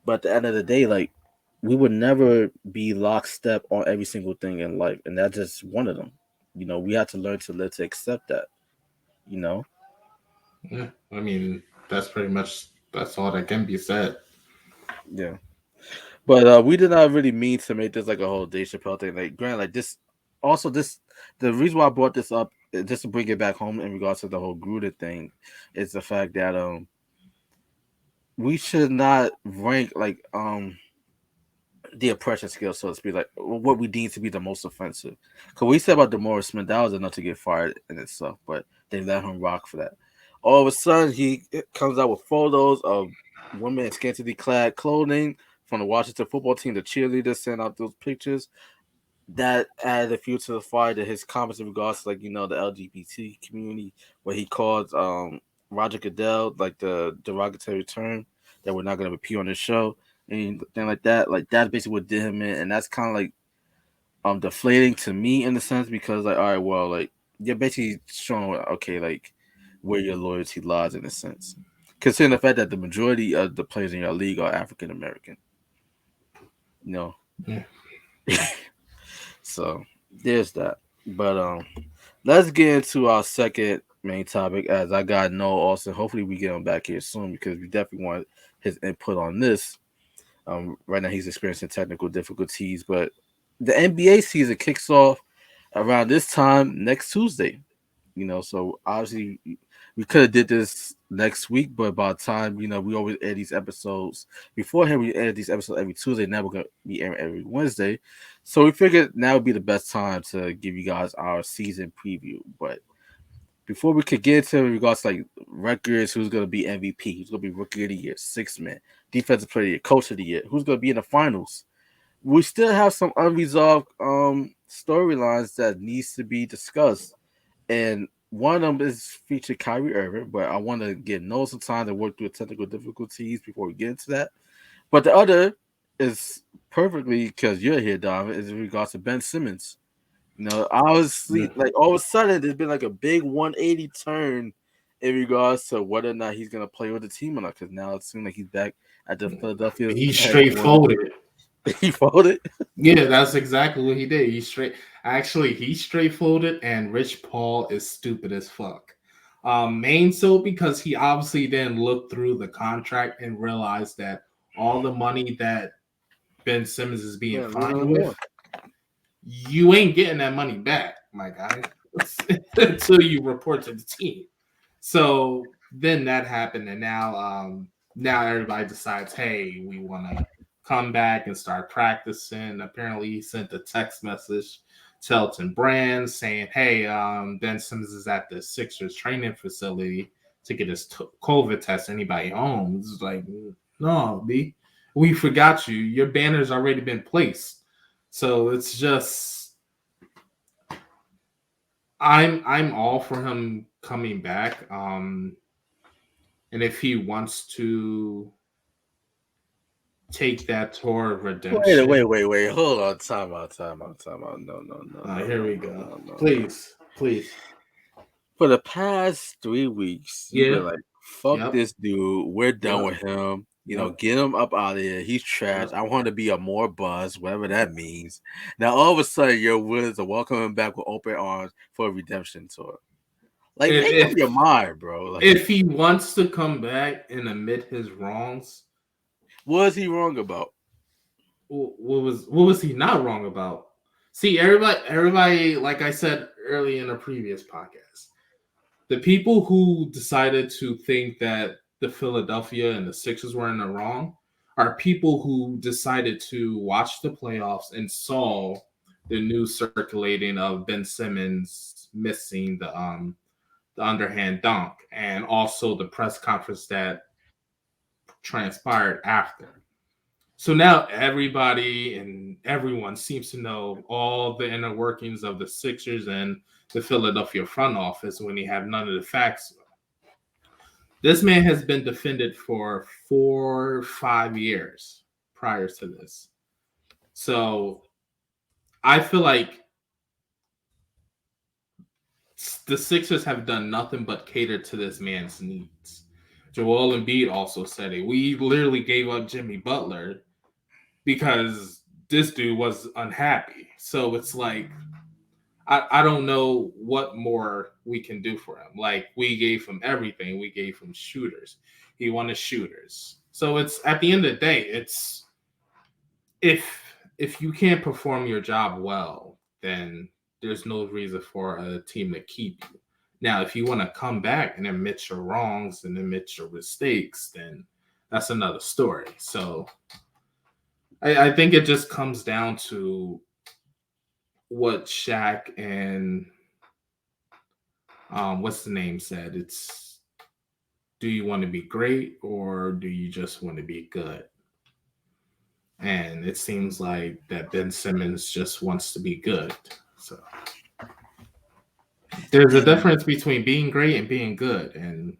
But at the end of the day, like we would never be lockstep on every single thing in life, and that's just one of them. We have to learn to live to accept that. You know. Yeah, I mean that's all that can be said. Yeah. But we did not really mean to make this like a whole Dave Chappelle thing. Like, Grant, like this. Also, the reason why I brought this up, just to bring it back home in regards to the whole Gruden thing, is the fact that we should not rank like the oppression scale, so to speak, like what we deem to be the most offensive. Because we said about Demore Smith, that was enough to get fired in itself, but they let him rock for that. All of a sudden, he comes out with photos of women in scantily clad clothing from the Washington football team. The cheerleaders sent out those pictures. That added a fuel to the fire to his comments in regards to, like, the LGBT community, where he called Roger Goodell like the derogatory term that we're not going to repeat on the show and thing like that. Like that's basically what did him in, and that's kind of like deflating to me in a sense because like all right, well, like you're basically showing okay, like where your loyalty lies in a sense, considering the fact that the majority of the players in your league are African American. You know, Yeah. so there's that. But let's get into our second main topic as I got Noel Austin. Hopefully we get him back here soon because we definitely want his input on this. Right now he's experiencing technical difficulties, but the NBA season kicks off around this time next Tuesday. So obviously we could have did this next week, but by the time we always air these episodes beforehand. We air these episodes every Tuesday. Now we're gonna be airing every Wednesday, so we figured now would be the best time to give you guys our season preview. But before we could get into regards to like records, who's gonna be MVP, who's gonna be Rookie of the Year, Sixth Man, Defensive Player of the Year, Coach of the Year, who's gonna be in the finals, we still have some unresolved storylines that needs to be discussed, and one of them is featured Kyrie Irving, but I want to get Noel some time to work through the technical difficulties before we get into that. But the other is perfectly because you're here, Don, is in regards to Ben Simmons. Obviously, like all of a sudden, there's been like a big 180 turn in regards to whether or not he's gonna play with the team or not. Because now it seems like he's back at the Philadelphia. He straight folded. He folded. Yeah, that's exactly what he did. He straight folded, and Rich Paul is stupid as fuck. Main so because he obviously didn't look through the contract and realized that all the money that Ben Simmons is being fined with, you ain't getting that money back, my guy, until you report to the team. So then that happened, and now everybody decides, hey, we want to come back and start practicing. Apparently, he sent a text message to Elton Brand saying, hey, Ben Simmons is at the Sixers training facility to get his COVID test. Anybody home? It's like, no, B, we forgot you. Your banner's already been placed. So it's just, I'm all for him coming back. And if he wants to take that tour of redemption. Wait. Hold on. Time out. No. Here we go. Please. For the past 3 weeks, you've been like, fuck this dude. We're done with him. Get him up out of here. He's trash. I want to be a more buzz, whatever that means. Now, all of a sudden, you're willing to welcome him back with open arms for a redemption tour. Like, make up your mind, bro. Like, if he wants to come back and admit his wrongs, what is he wrong about? What was he not wrong about? See, everybody, like I said early in a previous podcast, the people who decided to think that the Philadelphia and the Sixers were in the wrong are people who decided to watch the playoffs and saw the news circulating of Ben Simmons missing the underhand dunk, and also the press conference that transpired after. So now everybody and everyone seems to know all the inner workings of the Sixers and the Philadelphia front office when they have none of the facts. This man has been defended for 4 or 5 years prior to this. So I feel like the Sixers have done nothing but cater to this man's needs. Joel Embiid also said it. We literally gave up Jimmy Butler because this dude was unhappy. So it's like, I don't know what more we can do for him. Like, we gave him everything. We gave him shooters. He wanted shooters. So it's, at the end of the day, it's, if you can't perform your job well, then there's no reason for a team to keep you. Now, if you want to come back and admit your wrongs and admit your mistakes, then that's another story. So I think it just comes down to what Shaq and what's the name said. It's, do you want to be great or do you just want to be good? And it seems like that Ben Simmons just wants to be good. So there's a difference between being great and being good, and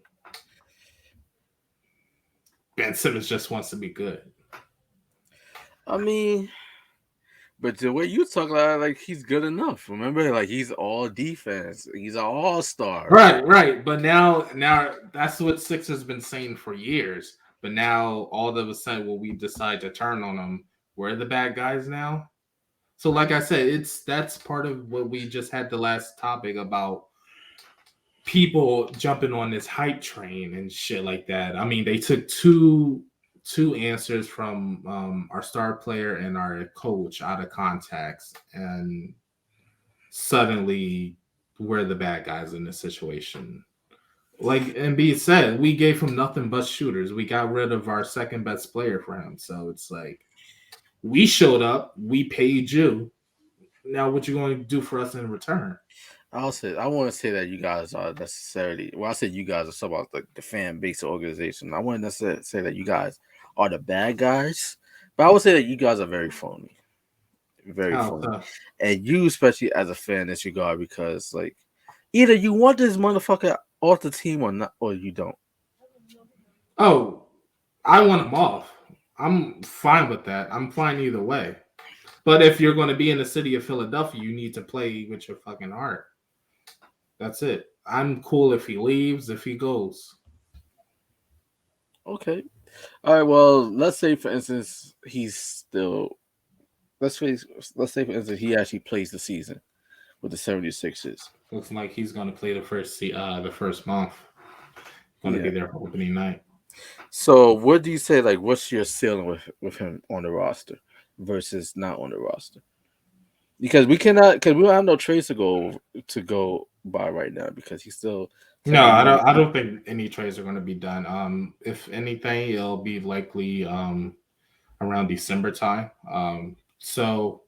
Ben Simmons just wants to be good. I mean, but the way you talk about it, like he's good enough. Remember, like he's all defense. He's an all-star. Right. But now that's what Sixers been saying for years. But now all of a sudden, when we decide to turn on them, we're the bad guys now. So, like I said, that's part of what we just had the last topic about people jumping on this hype train and shit like that. I mean, they took two answers from our star player and our coach out of context, and suddenly we're the bad guys in this situation. Like Embiid said, we gave him nothing but shooters. We got rid of our second best player for him. So it's like, we showed up, we paid you. Now what you going to do for us in return? I want to say that you guys are necessarily. Well, I said you guys are so about the fan base organization. I wouldn't necessarily say that you guys are the bad guys, but I would say that you guys are very phony, very phony, and you especially as a fan in this regard, because like either you want this motherfucker off the team or not, or you don't. Oh, I want him off. I'm fine with that. I'm fine either way. But if you're going to be in the city of Philadelphia, you need to play with your fucking heart. That's it. I'm cool if he leaves, if he goes. Okay. All right. Well, let's say for instance he's still. Let's say for instance he actually plays the season with the 76ers. Looks like he's going to play the first month. Going to be their opening night. So, what do you say? Like, what's your ceiling with him on the roster versus not on the roster? Because we don't have no trades to go by right now because he's still. No, I don't think any trades are going to be done. If anything, it'll be likely around December time. So,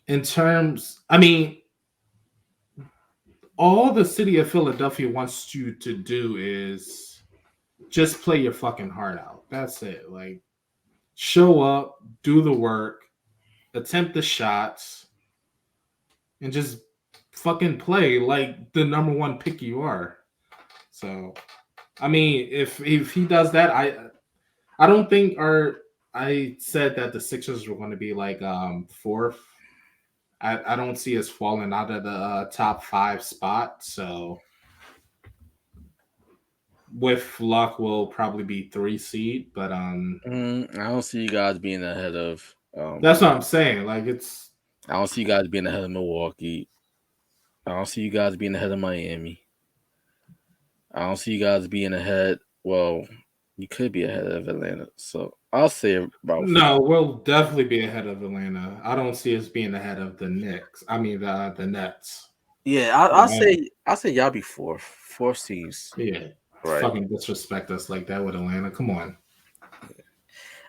in terms, I mean, all the city of Philadelphia wants you to do is just play your fucking heart out. That's it. Like, show up, do the work, attempt the shots, and just fucking play like the number one pick you are. So, I mean, if he does that, I don't think I said that the Sixers were going to be like fourth. I don't see us falling out of the top 5 spot. So with luck, we'll probably be 3 seed. But I don't see you guys being ahead of. That's what I'm saying. Like I don't see you guys being ahead of Milwaukee. I don't see you guys being ahead of Miami. I don't see you guys being ahead. Well, you could be ahead of Atlanta. So I'll say about. No, we'll definitely be ahead of Atlanta. I don't see us being ahead of the Knicks. I mean the Nets. Yeah, I'll say y'all be fourth seeds. Yeah, right. Fucking disrespect us like that with Atlanta. Come on.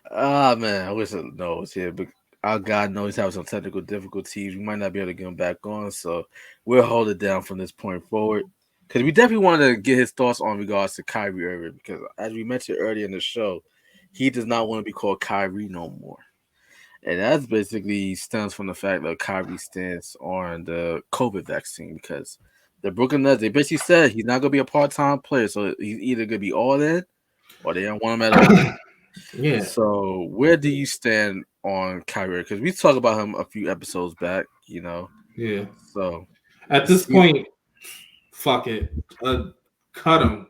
Man, I wish Noel was here, but our God knows he's having some technical difficulties. We might not be able to get him back on, so we'll hold it down from this point forward. Because we definitely wanted to get his thoughts on regards to Kyrie Irving, because as we mentioned earlier in the show, he does not want to be called Kyrie no more. And that's basically stems from the fact that Kyrie stands on the COVID vaccine, because the Brooklyn Nets, they basically said he's not going to be a part-time player, so he's either going to be all in or they don't want him at all. Yeah. So where do you stand on Kyrie? Because we talked about him a few episodes back, you know. Yeah. So at this point, fuck it, cut him.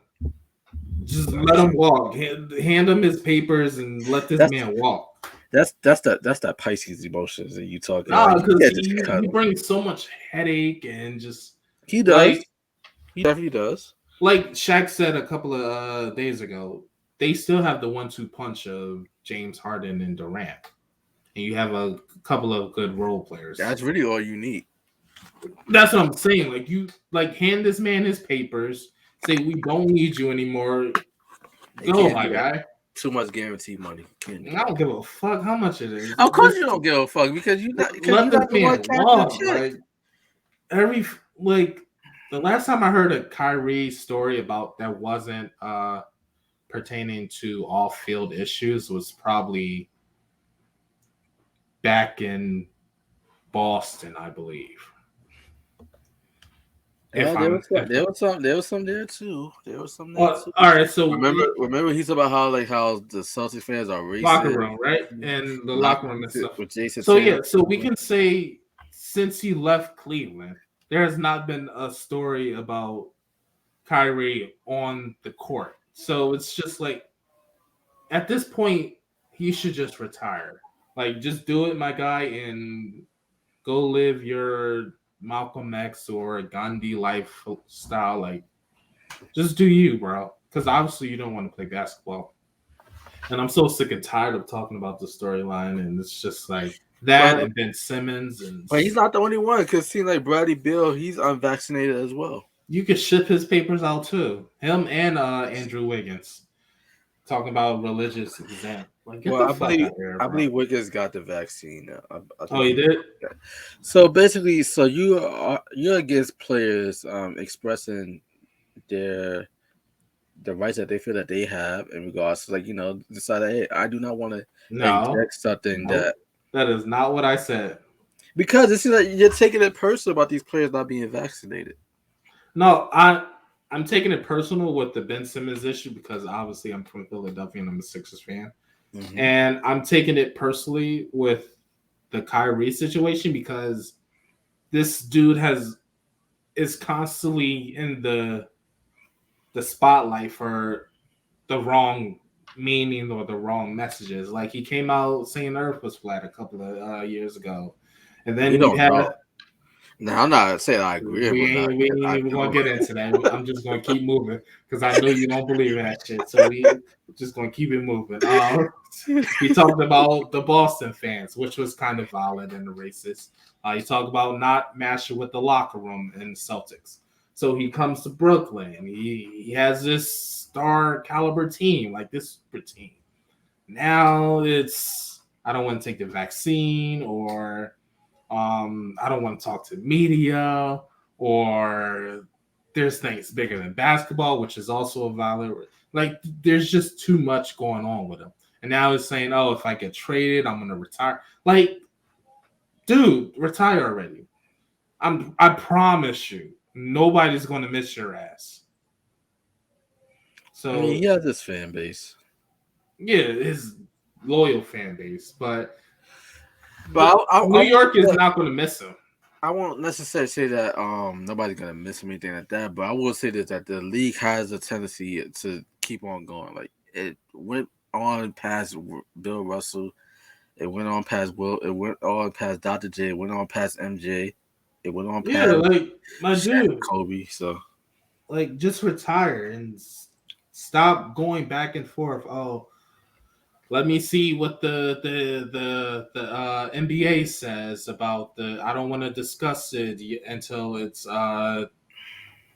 Just let him walk. Hand him his papers and let this man walk. That's that Pisces emotions that you talking about. Because he brings so much headache and just he does. Like, he definitely does. Like Shaq said a couple of days ago, they still have the 1-2 punch of James Harden and Durant, and you have a couple of good role players. That's really all you need. That's what I'm saying. Like you, hand this man his papers. Say we don't need you anymore. Go, my guy. too much guaranteed money. I don't give a fuck how much it is. Of course, you don't give a fuck because you not. Let that man walk. Like the last time I heard a Kyrie story about that wasn't pertaining to off-field issues was probably back in Boston, I believe. There was some there too. All right, so remember he's about how the Celtics fans are racist. Locker room, right? And the locker room and stuff. With Jason so we can say since he left Cleveland, there has not been a story about Kyrie on the court. So it's just like at this point, he should just retire. Like, just do it, my guy, and go live your Malcolm X or Gandhi lifestyle. Like, just do you, bro. Because obviously you don't want to play basketball. And I'm so sick and tired of talking about the storyline, and it's just like that and Ben Simmons. But he's not the only one, because it seems like Bradley Beal, he's unvaccinated as well. You could ship his papers out too. Him and Andrew Wiggins. Talking about religious exam. Like, I believe Wiggins got the vaccine now. He did? So basically, you're against players expressing the rights that they feel that they have in regards to decide that, hey, I do not want to inject something that is not what I said. Because it seems like you're taking it personal about these players not being vaccinated. No, I'm taking it personal with the Ben Simmons issue because obviously I'm from Philadelphia and I'm a Sixers fan. Mm-hmm. And I'm taking it personally with the Kyrie situation because this dude is constantly in the spotlight for the wrong meaning or the wrong messages. Like, he came out saying Earth was flat a couple of years ago. And then No, I'm not saying I agree. We ain't even going to get into that. I'm just going to keep moving because I know you don't believe in that shit. So we just going to keep it moving. He talked about the Boston fans, which was kind of violent and racist. He talked about not matching with the locker room in Celtics. So he comes to Brooklyn. He has this star caliber team, like this super team. Now it's, I don't want to take the vaccine, or I don't want to talk to media, or there's things bigger than basketball, which is also a valid. Like, there's just too much going on with him. And now he's saying, oh, if I get traded, I'm going to retire. Like, dude, retire already. I promise you, nobody's going to miss your ass. So, I mean, he has this fan base. Yeah, his loyal fan base. But New York is not going to miss him. I won't necessarily say that nobody's going to miss him, anything like that. But I will say this, that the league has a tendency to keep on going. Like, it went on past Bill Russell. It went on past Will. It went on past Dr. J. It went on past MJ. It went on past like my dude Kobe. So, like, just retire and stop going back and forth. Oh, let me see what the NBA says about the. I don't want to discuss it until it's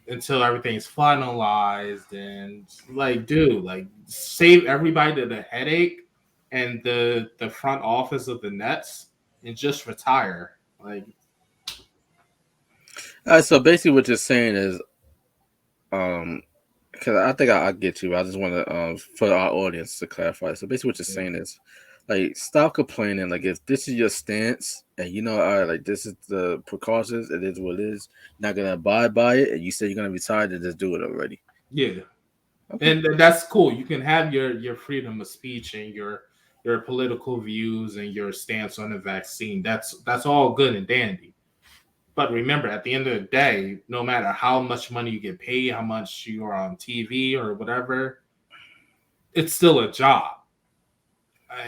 until everything's finalized. And like, dude, like, save everybody the headache and the front office of the Nets and just retire. Like, so basically, what you're saying is, because I think I get you. I just want to, for our audience to clarify. So basically, what you're saying is, like, stop complaining. Like, if this is your stance, and all right, like, this is the precautions, it is what it is. You're not gonna abide by it, and you say you're gonna retire, to just do it already. Yeah, okay. And that's cool. You can have your freedom of speech and your political views and your stance on the vaccine. That's all good and dandy. But remember, at the end of the day, no matter how much money you get paid, how much you are on TV or whatever, it's still a job.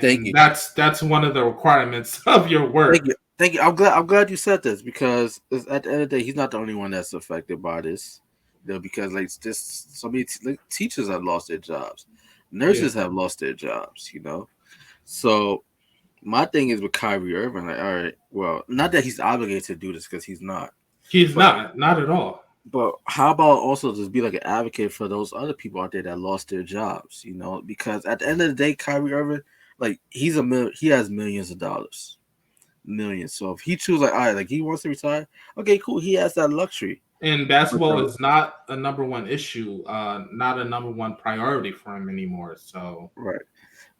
Thank you. That's one of the requirements of your work. Thank you. I'm glad you said this, because at the end of the day, he's not the only one that's affected by this. Because like, just so many teachers have lost their jobs, nurses have lost their jobs. So. My thing is with Kyrie Irving, like, all right, well, not that he's obligated to do this, because he's not. He's not at all. But how about also just be like an advocate for those other people out there that lost their jobs? Because at the end of the day, Kyrie Irving, like he has millions of dollars, millions. So if he chooses like, all right, like he wants to retire, okay, cool. He has that luxury. And basketball is not a number one issue, not a number one priority for him anymore. So Right.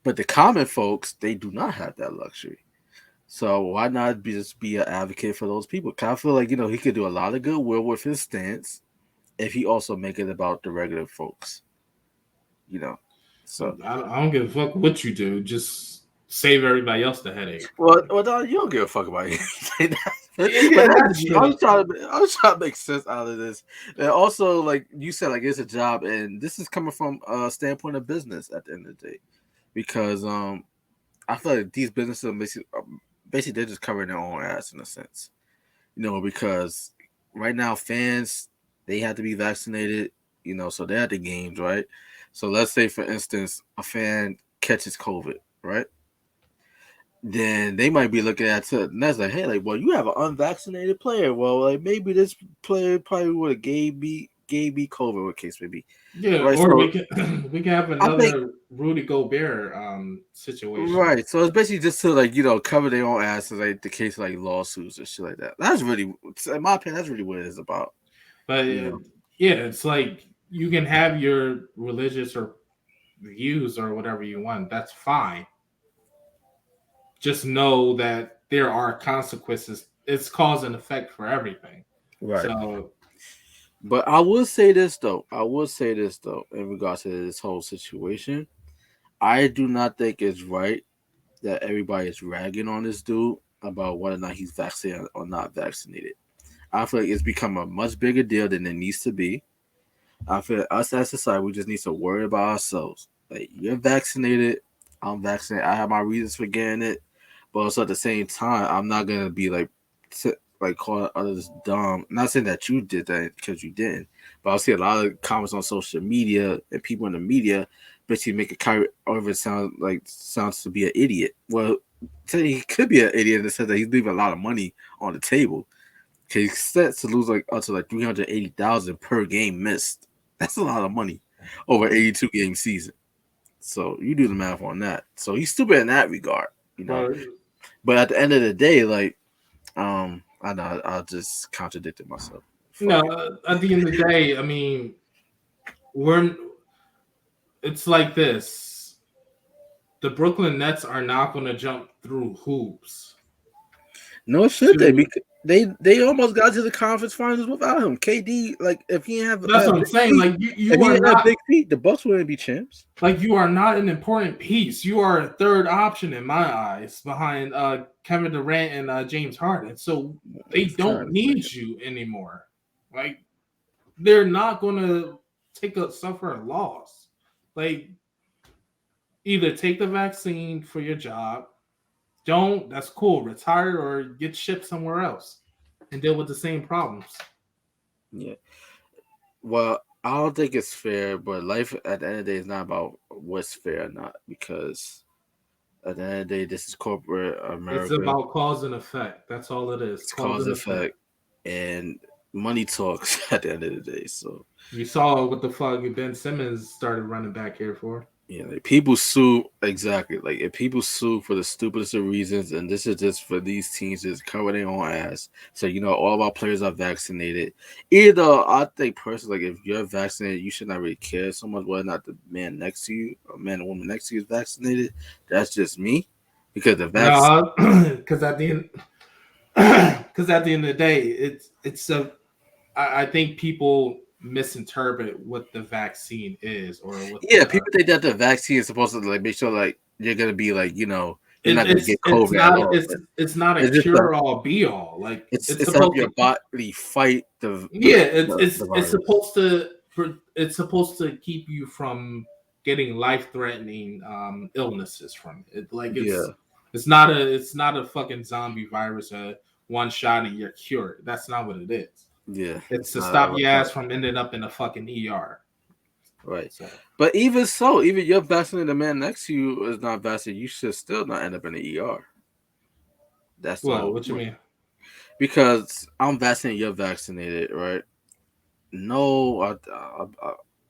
But the common folks, they do not have that luxury. So why not just be an advocate for those people? 'Cause I feel like he could do a lot of goodwill with his stance if he also make it about the regular folks. So I don't give a fuck what you do. Just save everybody else the headache. Don, you don't give a fuck about anything. But That's I was trying to make sense out of this, and also like you said, like it's a job, and this is coming from a standpoint of business at the end of the day, because I feel like these businesses are basically they're just covering their own ass in a sense, because right now fans they have to be vaccinated, so they're at the games, right? So let's say for instance a fan catches COVID, right? Then they might be looking at it and that's like, hey, like, well, you have an unvaccinated player. Well, like maybe this player probably would have gave me COVID, what case may be. Yeah, Right. or So we can have I think another Rudy Gobert situation. right. So it's basically just to like, cover their own asses, like the case of, like lawsuits and shit like that. That's really, in my opinion, that's really what it is about. But yeah, it's like you can have your religious or views or whatever you want. That's fine. Just know that there are consequences. It's cause and effect for everything. Right. So, but I will say this though. In regards to this whole situation, I do not think it's right that everybody is ragging on this dude about whether or not he's vaccinated or not vaccinated. I feel like it's become a much bigger deal than it needs to be. I feel like us as society, we just need to worry about ourselves. Like you're vaccinated, I'm vaccinated. I have my reasons for getting it, but also at the same time, I'm not gonna be like calling others dumb. Not saying that you did that because you didn't, but I see a lot of comments on social media and people in the media basically making Kyrie Irving sounds to be an idiot. Well, he could be an idiot in the sense that he's leaving a lot of money on the table. He's set to lose like up to like 380,000 per game missed. That's a lot of money over 82 game season. So you do the math on that. So he's stupid in that regard, But at the end of the day, like, I know I just contradicted myself. no, at the end of the day, I mean, it's like this. The Brooklyn Nets are not going to jump through hoops. No, should they? Because they almost got to the conference finals without him. KD, like if he have that's what I'm saying. Feet, like you are not big feet, the Bucks wouldn't be champs. Like you are not an important piece. You are a third option in my eyes behind Kevin Durant and James Harden. So they don't need you anymore. Like they're not going to suffer a loss. Like either take the vaccine for your job. Don't. That's cool. Retire or get shipped somewhere else and deal with the same problems. Yeah. Well, I don't think it's fair, but life at the end of the day is not about what's fair or not, because at the end of the day, this is corporate America. It's about cause and effect. That's all it is. It's cause and effect. And money talks at the end of the day. So you saw what the fuck Ben Simmons started running back here for. Yeah, like people sue exactly. Like if people sue for the stupidest of reasons, and this is just for these teams just cover their own ass. So all of our players are vaccinated. Either I think personally, like if you're vaccinated, you should not really care so much whether or not the man next to you, or man or woman next to you is vaccinated. That's just me, because the vaccine. Because at the end of the day, I think people misinterpret what the vaccine is, or what people think that the vaccine is supposed to like make sure like you're gonna be like you're not gonna get COVID. It's not a cure all be all. Like it's supposed your body fight the it's supposed to keep you from getting life threatening illnesses from it. Like it's not a fucking zombie virus. One shot and you're cured. That's not what it is. Yeah, it's to stop your ass from ending up in a fucking ER. Right. So. But even so, even you're vaccinated, the man next to you is not vaccinated, you should still not end up in the ER. That's what you mean? Because I'm vaccinated, you're vaccinated, right? No, I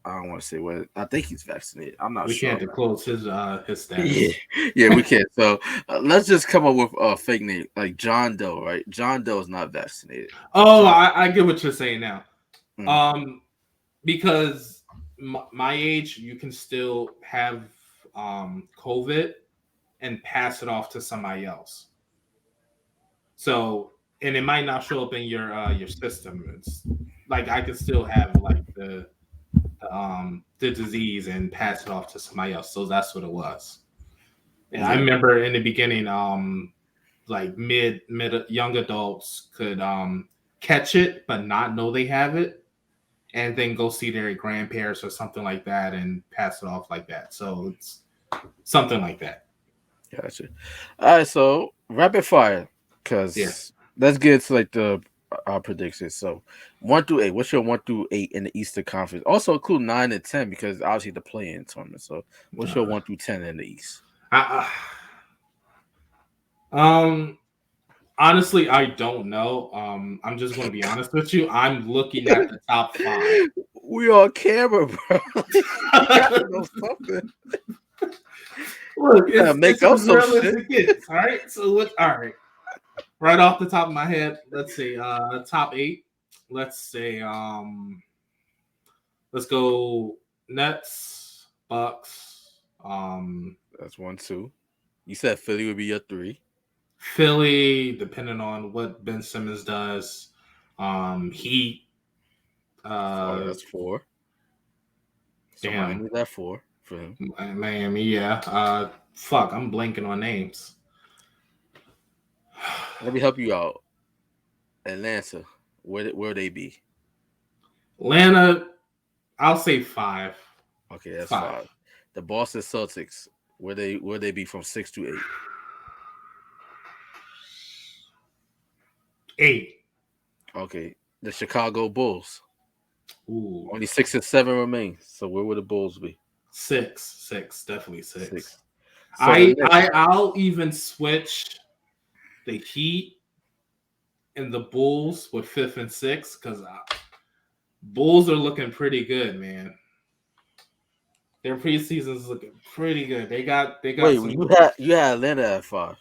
don't want to say what. I think he's vaccinated. I'm not We sure. can't disclose his Yeah, status. yeah, we can't. So let's just come up with a fake name like John Doe, right? John Doe is not vaccinated. Oh, John, I get what you're saying now. mm, Because my age, you can still have COVID and pass it off to somebody else. So, and it might not show up in your system. It's like I could still have like the disease and pass it off to somebody else. So that's what it was. And I yeah, remember in the beginning, like mid young adults could catch it but not know they have it, and then go see their grandparents or something like that and pass it off like that. So it's something like that. gotcha. All right, so rapid fire, Yeah. because let's get to like the our predictions. So 1 through 8. What's your 1 through 8 in the Eastern Conference? Also include 9 and 10 because obviously the play-in tournament. So what's your 1 through 10 in the East? Um. Honestly, I don't know. I'm just going to be honest with you. I'm looking at the top 5. We on camera, bro. You gotta know something. Look, Make it's up as some real as shit. it gets. All right. So what? All right. Right off the top of my head, let's see. Top 8. Let's say. Let's go Nets, Bucks. That's 1, 2. You said Philly would be your 3. Philly, depending on what Ben Simmons does. Heat. That's 4. So Damn. Miami that 4 for him. Miami, yeah. Fuck, I'm blanking on names. Let me help you out. Atlanta, where they be? Atlanta, I'll say 5. Okay, that's 5. The Boston Celtics, where they be from 6 to 8? 8. Okay, the Chicago Bulls. Ooh. Only 6 and 7 remain. So where would the Bulls be? 6, definitely 6. 6. So I'll even switch the Heat and the Bulls with 5th and 6th because Bulls are looking pretty good, man. Their preseason's looking pretty good. They got. Wait, some. You had Atlanta at 5.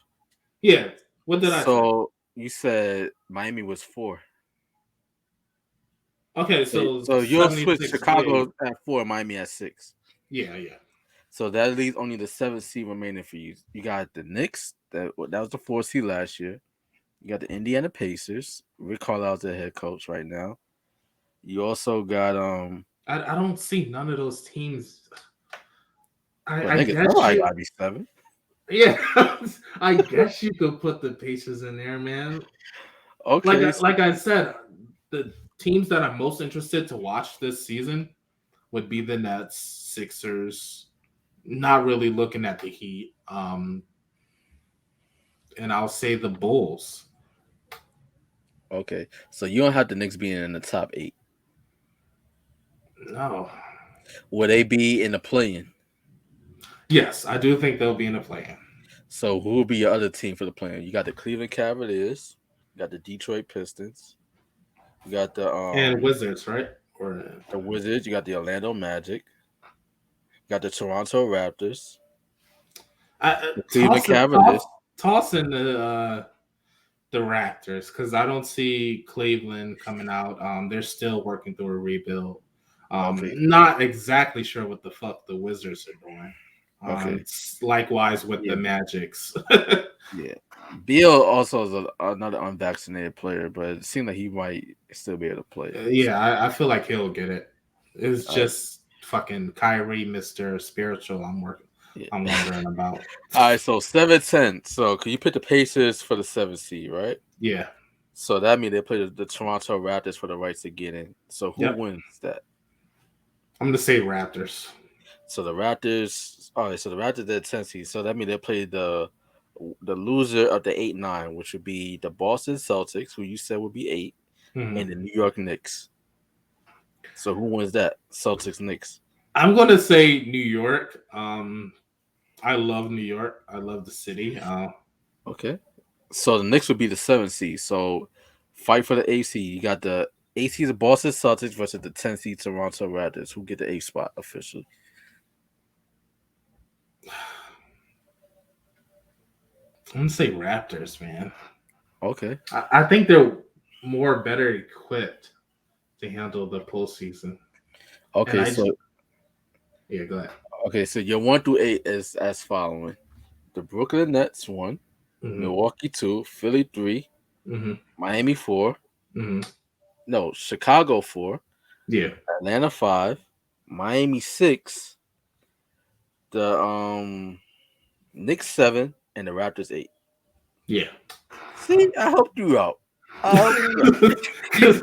Yeah. What did I say? So you said Miami was 4. Okay, so you'll switch Chicago at 4, Miami at 6. Yeah. So that leaves only the 7th seed remaining for you. You got the Knicks, that was the 4th seed last year. You got the Indiana Pacers. Rick Carlisle's the head coach right now. You also got I don't see none of those teams. I guess gotta be 7. Yeah, I guess you could put the Pacers in there, man. Okay, like I said, the teams that I'm most interested to watch this season would be the Nets, Sixers. Not really looking at the Heat, and I'll say the Bulls. Okay, so you don't have the Knicks being in the top 8. No. Will they be in the play-in? Yes, I do think they'll be in the play-in. So who will be your other team for the play-in? You got the Cleveland Cavaliers. You got the Detroit Pistons. You got the and Wizards, right? Or the Wizards. You got the Orlando Magic. You got the Toronto Raptors. The Cleveland Cavaliers. Tossing the Raptors because I don't see Cleveland coming out. They're still working through a rebuild. Not exactly sure what the fuck the Wizards are doing. Likewise with the Magics. Yeah. Beal also is another unvaccinated player, but it seems like he might still be able to play. Yeah, I feel like he'll get it. It's just fucking Kyrie, Mr. Spiritual. I'm wondering about. All right, so 7-10. So can you pick the Pacers for the 7th seed, right? Yeah. So that means they play the Toronto Raptors for the rights to get in. So who wins that? I'm gonna say Raptors. So the Raptors. All right, so the Raptors are 10 seed. So that means they play the loser of the 8-9, which would be the Boston Celtics, who you said would be 8, and the New York Knicks. So who wins that? Celtics, Knicks. I'm gonna say New York. I love New York. I love the city. Okay. So the Knicks would be the 7th seed. So fight for the 8th seed. You got the 8 seed the Boston Celtics versus the 10 seed Toronto Raptors. Who get the 8th spot officially? I'm gonna say Raptors, man. Okay. I think they're better equipped to handle the postseason. Okay, so yeah, go ahead. Okay, so your 1 through 8 is as following: the Brooklyn Nets 1, Milwaukee 2, Philly 3, Miami 4, no, Chicago 4, Atlanta 5, Miami 6, the Knicks 7, and the Raptors 8. Yeah. See, I helped you out. Because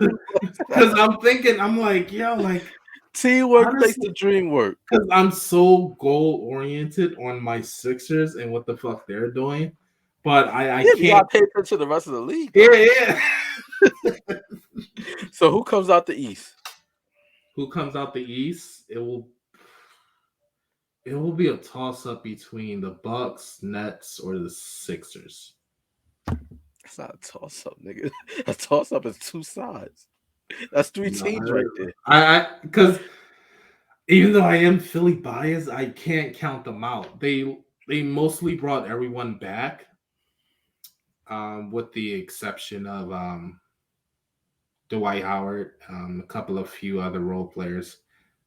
I'm thinking, I'm like, yo, like teamwork makes the dream work. Because I'm so goal oriented on my Sixers and what the fuck they're doing, but I can't. You gotta pay attention to the rest of the league. Though. Yeah. So who comes out the East? Who comes out the East? It will be a toss up between the Bucks, Nets, or the Sixers. That's not a toss up, nigga. A toss up is 2 sides. That's 3 teams right there. Because even though I am Philly biased, I can't count them out. They mostly brought everyone back, with the exception of Dwight Howard, a couple of few other role players,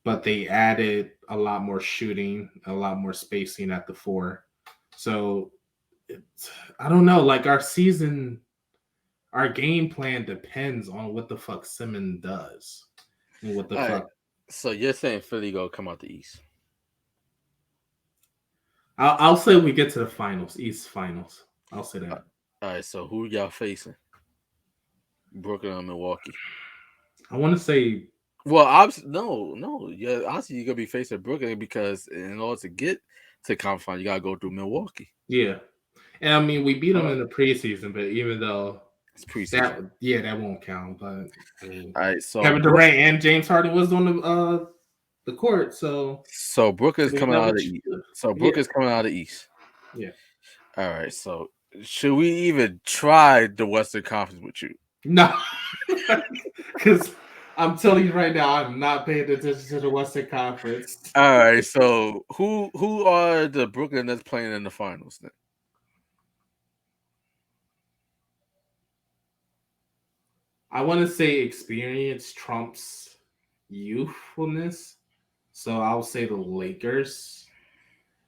but they added a lot more shooting, a lot more spacing at the 4. So I don't know. Like our game plan depends on what the fuck Simmons does and what the fuck. Right. So you're saying Philly go come out the East? I'll say we get to the finals, East Finals. I'll say that. All right. So who y'all facing? Brooklyn or Milwaukee? I want to say. Well, obviously, no. Yeah, obviously you're gonna be facing Brooklyn because in order to get to conference final, you gotta go through Milwaukee. Yeah, and I mean we beat them in the preseason, but even though it's preseason, that won't count. But I mean, all right, so Kevin Durant and James Harden was on the court, so Brooklyn's coming out of the East. So Brooklyn's coming out of the East. Yeah. All right. So should we even try the Western Conference with you? No, because I'm telling you right now, I'm not paying attention to the Western Conference. All right. So who are the Brooklyn Nets playing in the finals then? I want to say experience trumps youthfulness. So I'll say the Lakers.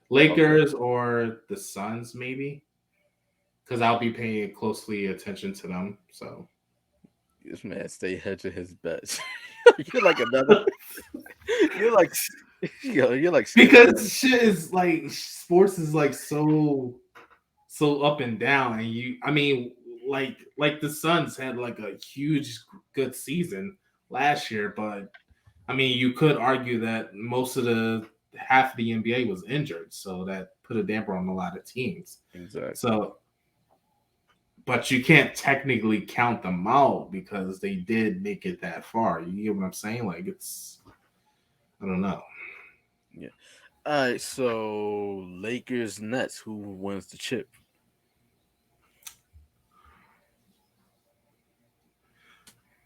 Or the Suns, maybe. Because I'll be paying closely attention to them. So this man stay hedging his bets. You're like another. You're like because shit is like sports is like so up and down, and I mean, like the Suns had like a huge good season last year, but I mean, you could argue that most of half of the NBA was injured, so that put a damper on a lot of teams. Exactly. So. But you can't technically count them out because they did make it that far. You get what I'm saying? Like I don't know. Yeah. All right. So Lakers Nets, who wins the chip?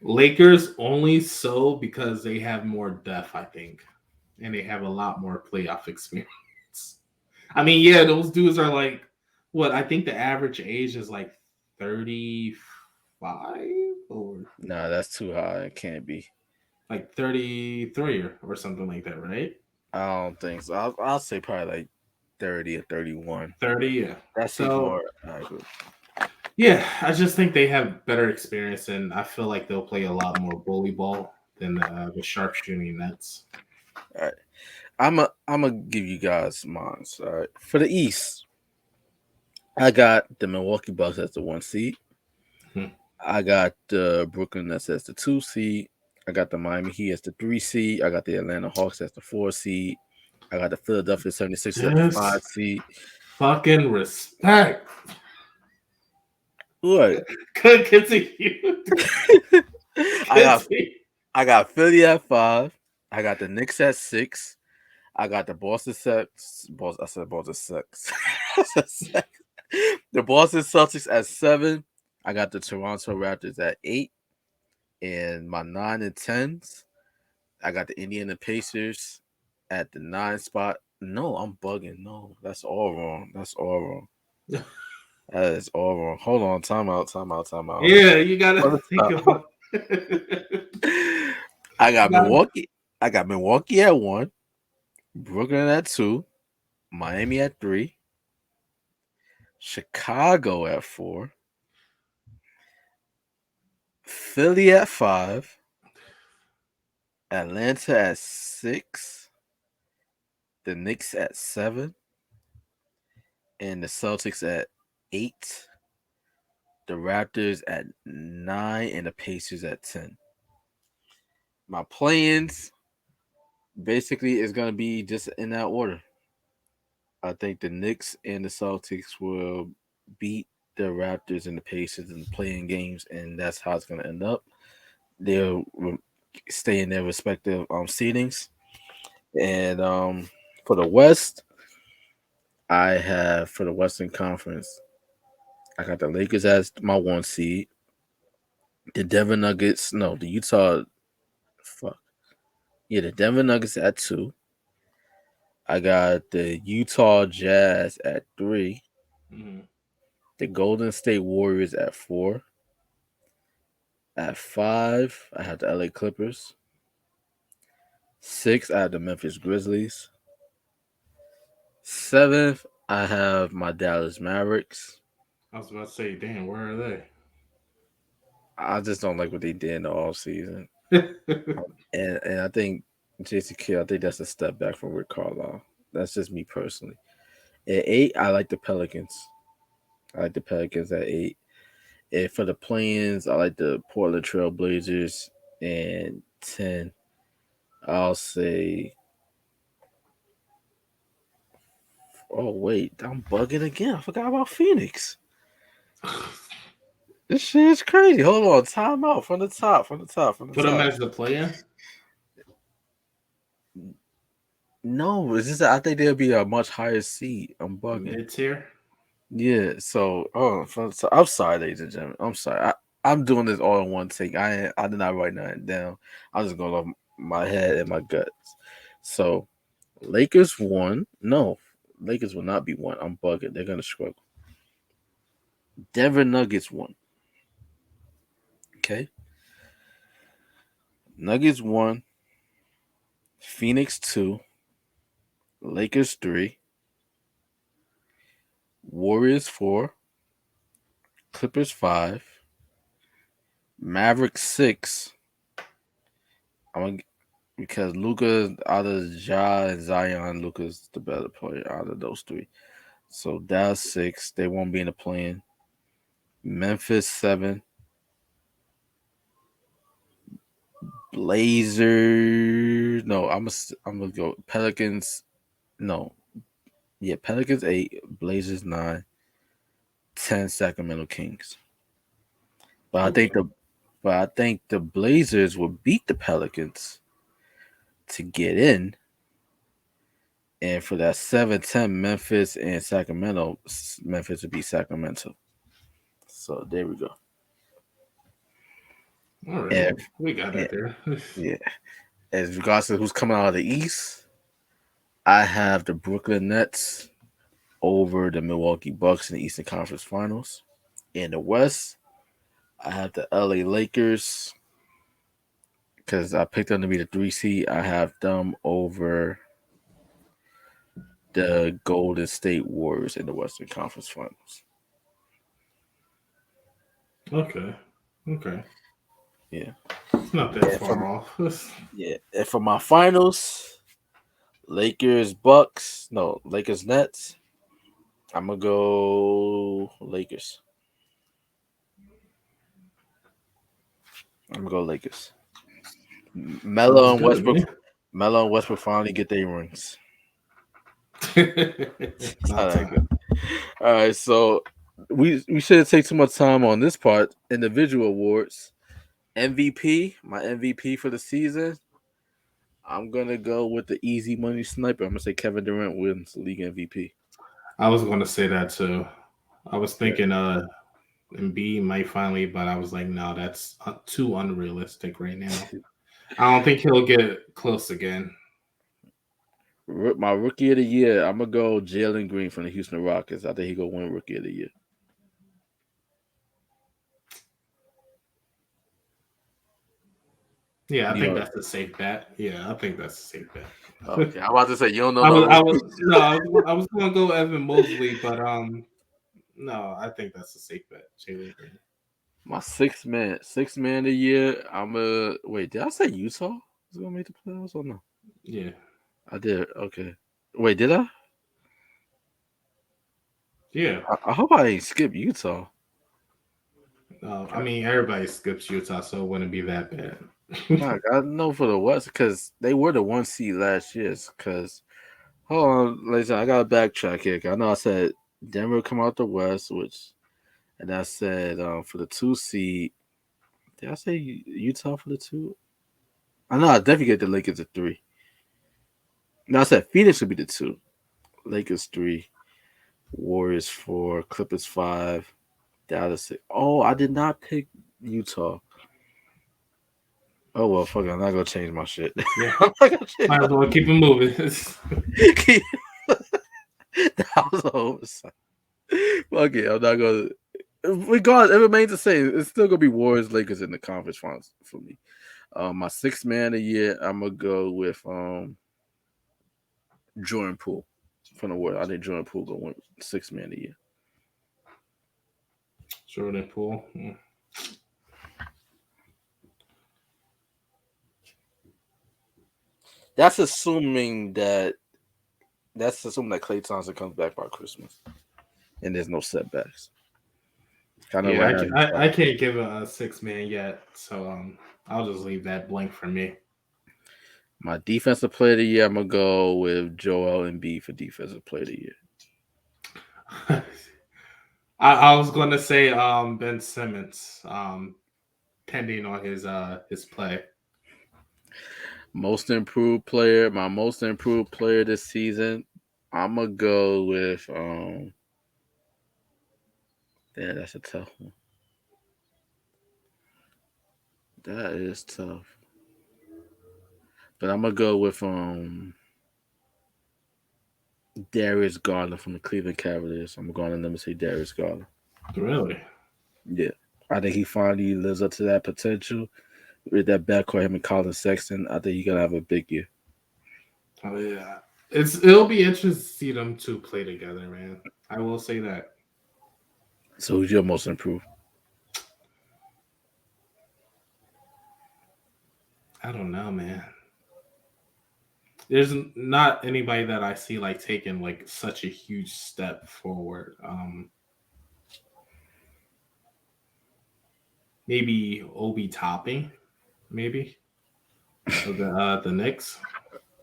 Lakers only so because they have more depth, I think, and they have a lot more playoff experience. I mean, yeah, those dudes are like what? I think the average age is like 35 or nah, that's too high. It can't be like 33 or something like that, right? I don't think so. I'll say probably like 30 or 31. 30, yeah. That's more good. Yeah, I just think they have better experience, and I feel like they'll play a lot more bully ball than the sharpshooting Nets. All right, I'm gonna give you guys mine. All right, for the East, I got the Milwaukee Bucks as the 1 seed. I got the Brooklyn Nets as the 2 seed. I got the Miami Heat as the 3 seed. I got the Atlanta Hawks as the 4 seed. I got the Philadelphia 76ers as the 5 seed. Fucking respect. What? Good continue. I got Philly at 5. I got the Knicks at 6. I got the Boston Celtics. I said Boston Celtics. The Boston Celtics at 7. I got the Toronto Raptors at 8. And my 9 and 10s, I got the Indiana Pacers at the 9 spot. No, I'm bugging. No, that's all wrong. That's all wrong. That is all wrong. Hold on. Time out. Time out. Time out. Yeah, you gotta Hold think on. about. I got Not- Milwaukee. I got Milwaukee at 1, Brooklyn at 2, Miami at 3, Chicago at 4, Philly at 5, Atlanta at 6, the Knicks at 7, and the Celtics at 8, the Raptors at 9, and the Pacers at 10. My plans basically is gonna be just in that order. I think the Knicks and the Celtics will beat the Raptors and the Pacers in the playing games, and that's how it's gonna end up. They'll stay in their respective seedings. And for the West, I have for the Western Conference, I got the Lakers as my 1 seed. The Denver Nuggets, no, the Utah, fuck, yeah, the Denver Nuggets at 2. I got the Utah Jazz at 3. Mhm. The Golden State Warriors at 4. At 5, I have the LA Clippers. 6, I have the Memphis Grizzlies. 7th, I have my Dallas Mavericks. I was about to say, damn, where are they? I just don't like what they did in the off season. And I think JC Kidd, I think that's a step back from Rick Carlisle. That's just me personally. At 8, I like the Pelicans. I like the Pelicans at 8. And for the play-ins, I like the Portland Trail Blazers. And 10, I'll say. Oh wait, I'm bugging again. I forgot about Phoenix. This shit is crazy. Hold on, time out from the top, from the top, from the Put them top. as the player. No, it's just that I think there'll be a much higher seed. I'm bugging. Mid tier. Yeah. So, so I'm sorry, ladies and gentlemen. I'm sorry. I'm doing this all in one take. I did not write nothing down. I'm just going off my head and my guts. So, Lakers 1. No, Lakers will not be 1. I'm bugging. They're gonna struggle. Denver Nuggets 1. Okay. Nuggets 1. Phoenix 2. Lakers 3. Warriors 4. Clippers 5. Mavericks 6. Because Luka out of Ja and Zion, Luka's the better player out of those 3. So that's 6. They won't be in the plan. Memphis 7. Blazers. No, I'm gonna go Pelicans. No, yeah, Pelicans 8. Blazers 9. 10 Sacramento Kings. But I think the Blazers will beat the Pelicans to get in. And for that 7-10 Memphis and Sacramento, Memphis would be Sacramento. So there we go. All right, And, we got and it there. yeah, as regards to who's coming out of the East, I have the Brooklyn Nets over the Milwaukee Bucks in the Eastern Conference Finals. In the West, I have the LA Lakers because I picked them to be the 3 seed. I have them over the Golden State Warriors in the Western Conference Finals. Okay. Okay. Yeah. It's not that And far off. yeah. And for my finals, Lakers Bucks. No, Lakers Nets. I'm gonna go Lakers. I'm gonna go Lakers. Melo Sounds and good, Westbrook. man. Melo and Westbrook finally get their rings. About All right, time. good. All right, so we shouldn't take too much time on this part. Individual awards. MVP, my MVP for the season. I'm gonna go with the easy money sniper. I'm gonna say Kevin Durant wins league MVP. I was going to say that too. I was Yeah. thinking Embiid might finally, but I was like, no, that's too unrealistic right now. I don't think he'll get close again. My rookie of the year, I'm gonna go Jalen Green from the Houston Rockets. I think he gonna win rookie of the year. Yeah, I think that's a safe bet. Yeah, I think that's a safe bet. Okay, I'm about to say you don't know. I was gonna go Evan Mobley, but no, I think that's a safe bet. Jalen Green. My sixth man of the year. Wait. Did I say Utah was gonna make the playoffs or no? Yeah, I did. Okay. Wait, did I? yeah. I hope I ain't skip Utah. I mean, everybody skips Utah, so it wouldn't be that bad. I know for the West because they were the 1 seed last year. Because hold on, listen, I gotta backtrack here. I know I said Denver come out the West, and I said for the 2 seed. Did I say Utah for the 2? I know I definitely get the Lakers at 3. No, I said Phoenix would be the 2. Lakers 3, Warriors 4, Clippers 5, Dallas 6. Oh, I did not pick Utah. Oh well, fuck it. I'm not gonna change my shit. Yeah, might as well keep it moving. That was a oversight. Fuck it. I'm not gonna. Regardless, it remains the same. It's still gonna be Warriors Lakers in the conference finals for me. My sixth man of the year, I'm gonna go with Jordan Poole from the Warriors. I think Jordan Poole gonna win sixth man of the year. Jordan Poole. Yeah. That's assuming that Klay Thompson comes back by Christmas, and there's no setbacks. I can't give a 6-man yet, so I'll just leave that blank for me. My defensive player of the year, I'm gonna go with Joel Embiid for defensive player of the year. I was going to say Ben Simmons, pending on his play. Most improved player, my most improved player this season, I'm gonna go with yeah, that's a tough one. That is tough. But I'm gonna go with Darius Garland from the Cleveland Cavaliers. I'm going to say Darius Garland. Really? Yeah. I think he finally lives up to that potential. With that backcourt, him and Colin Sexton, I think he's gonna have a big year. Oh yeah. It'll be interesting to see them two play together, man. I will say that. So who's your most improved? I don't know, man. There's not anybody that I see like taking like such a huge step forward. Maybe Obi Topping, maybe of the Knicks.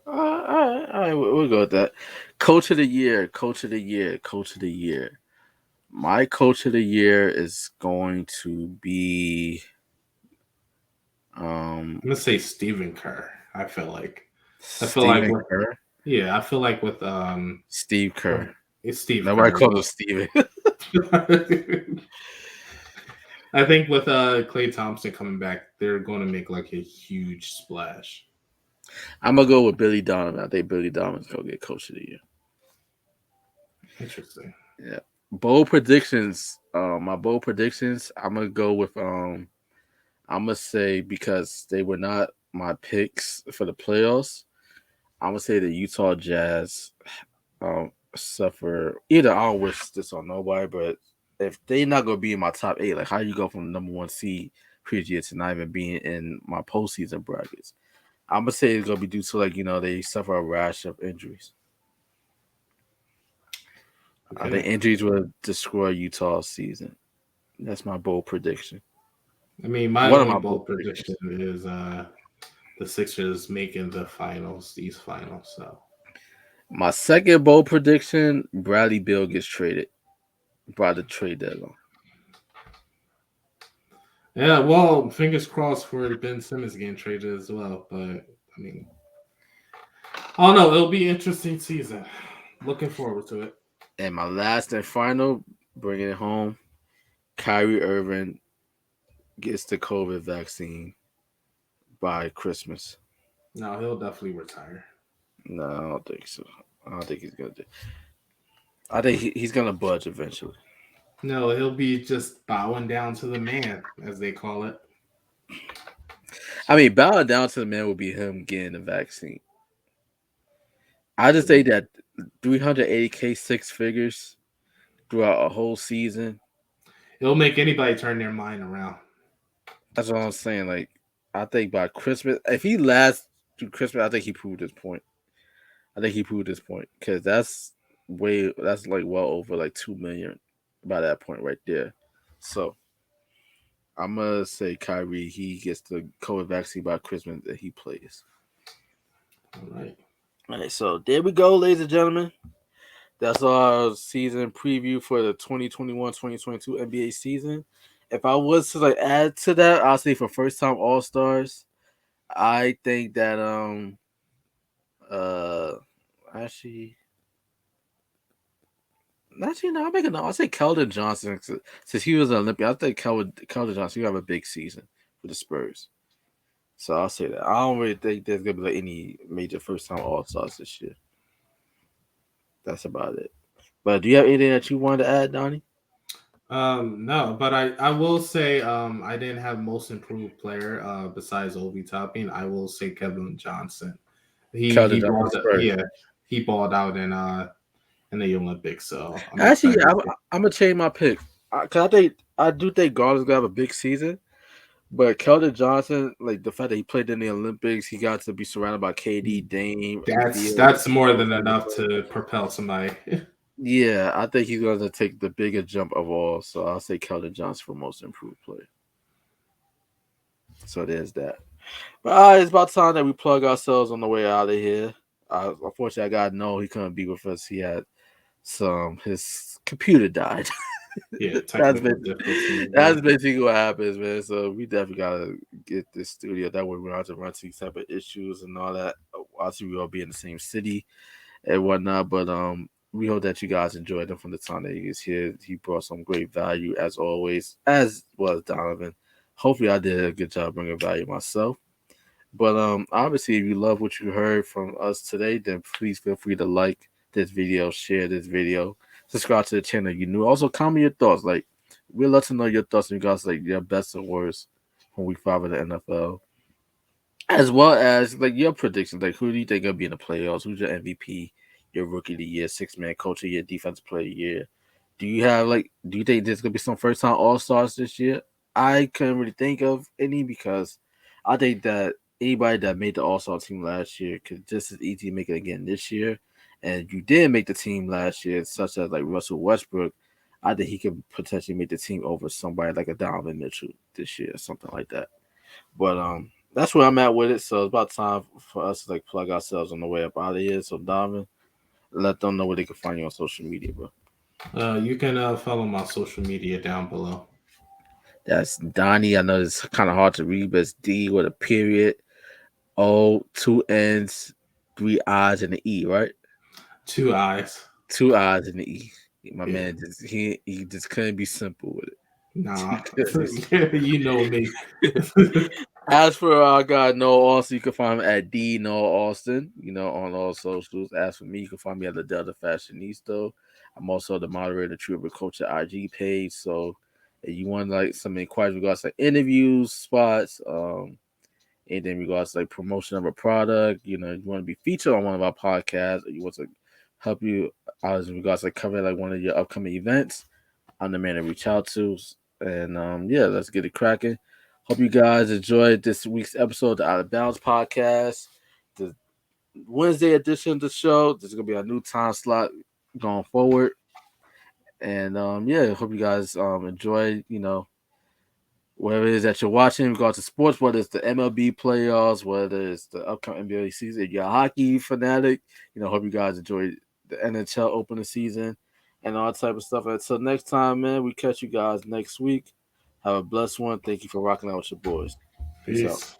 All right, we'll go with that. Coach of the year. My coach of the year is going to be. I'm gonna say Stephen Kerr. I feel like Kerr. Yeah, I feel like with Steve Kerr. It's Steve. Nobody calls him Steven. I think with Klay Thompson coming back, they're going to make like a huge splash. I'm gonna go with Billy Donovan. I think Billy Donovan's gonna get coach of the year. Interesting. Yeah. Bold predictions. My bold predictions. I'm gonna go with I'm gonna say because they were not my picks for the playoffs. I'm gonna say the Utah Jazz suffer. Either I don't wish this on nobody, but if they not gonna be in my top 8, like how you go from number 1 seed previous year to not even being in my postseason brackets, I'm gonna say it's gonna be due to they suffer a rash of injuries. Okay. The injuries will destroy Utah's season. That's my bold prediction. I mean, one of my bold prediction is the Sixers making the finals, these finals. So my second bold prediction: Bradley Beal gets traded by the trade deadline. Yeah, well, fingers crossed for Ben Simmons getting traded as well. But I mean, I don't know. It'll be an interesting season. Looking forward to it. And my last and final, bringing it home, Kyrie Irving gets the COVID vaccine by Christmas. No, he'll definitely retire. No, I don't think so. I don't think he's gonna do. I think he's gonna budge eventually. No, he'll be just bowing down to the man, as they call it. I mean, bowing down to the man would be him getting the vaccine. I just think that 380K 6 figures throughout a whole season. It'll make anybody turn their mind around. That's what I'm saying. Like, I think by Christmas, if he lasts through Christmas, I think he proved his point. Because that's like well over like 2 million by that point right there. So I'm gonna say Kyrie, he gets the COVID vaccine by Christmas that he plays. All right. All right, so there we go, ladies and gentlemen. That's our season preview for the 2021-2022 NBA season. If I was to like add to that, I'll say for first time All Stars, I think that actually no, I'll make it no. I'll say Keldon Johnson since he was an Olympian. I think Keldon Johnson you have a big season for the Spurs. So I'll say that. I don't really think there's gonna be like any major first time All Stars this year. That's about it. But do you have anything that you wanted to add, Donnie? No, but I will say I didn't have most improved player besides Obi Toppin. I will say Kevin Johnson. He balled he balled out in the Olympics. So actually, I'm gonna change my pick because I do think Garland's gonna have a big season. But Keldon Johnson, like the fact that he played in the Olympics, he got to be surrounded by KD, Dame. That's more than enough to propel somebody. Yeah, I think he's going to take the biggest jump of all. So I'll say Keldon Johnson for most improved player. So there's that. But it's about time that we plug ourselves on the way out of here. Unfortunately, I got Noel. He couldn't be with us. He had his computer died. Yeah, that's basically what happens, man. So we definitely gotta get this studio. That way we don't have to run to these type of issues and all that. Obviously, we all be in the same city and whatnot. But we hope that you guys enjoyed him from the time that he was here. He brought some great value as always, as well as Donovan. Hopefully, I did a good job bringing value myself. But obviously, if you love what you heard from us today, then please feel free to like this video, share this video, subscribe to the channel. You new. Also, comment your thoughts. Like, we'd love to know your thoughts in regards to like your best and worst from Week 5 of the NFL, as well as like your predictions. Like, who do you think will be in the playoffs? Who's your MVP? Your rookie of the year, 6-man coach of the year, defensive player of the year. Do you think there's gonna be some first time All Stars this year? I couldn't really think of any because I think that anybody that made the All Star team last year could just as easily make it again this year. And you did make the team last year, such as like Russell Westbrook. I think he could potentially make the team over somebody like a Donovan Mitchell this year, something like that. But that's where I'm at with it. So it's about time for us to like plug ourselves on the way up out of here. So Donovan, let them know where they can find you on social media, bro. You can follow my social media down below. That's Donnie. I know it's kind of hard to read, but it's D with a period, O, 2 N's, 3 I's, and an E, right? 2 I's. 2 I's and an E. My man he just couldn't be simple with it. Nah, you know me. As for our guy Noel Austin, you can find him at D Noel Austin, on all socials. As for me, you can find me at Ladale the Fashionista. I'm also the moderator, True Culture IG page. So if you want like some inquiries regards to like, interviews, spots, anything in regards to like promotion of a product, you want to be featured on one of our podcasts, or you want to help you out in regards to like, covering like one of your upcoming events, I'm the man to reach out to. And let's get it cracking. Hope you guys enjoyed this week's episode of the Outta Bounds podcast, the Wednesday edition of the show. There's gonna be a new time slot going forward, and hope you guys enjoy. Whatever it is that you're watching in regards to sports, whether it's the MLB playoffs, whether it's the upcoming NBA season, if you're a hockey fanatic, hope you guys enjoy the NHL opening season and all type of stuff. Until next time, man, we catch you guys next week. Have a blessed one. Thank you for rocking out with your boys. Peace out.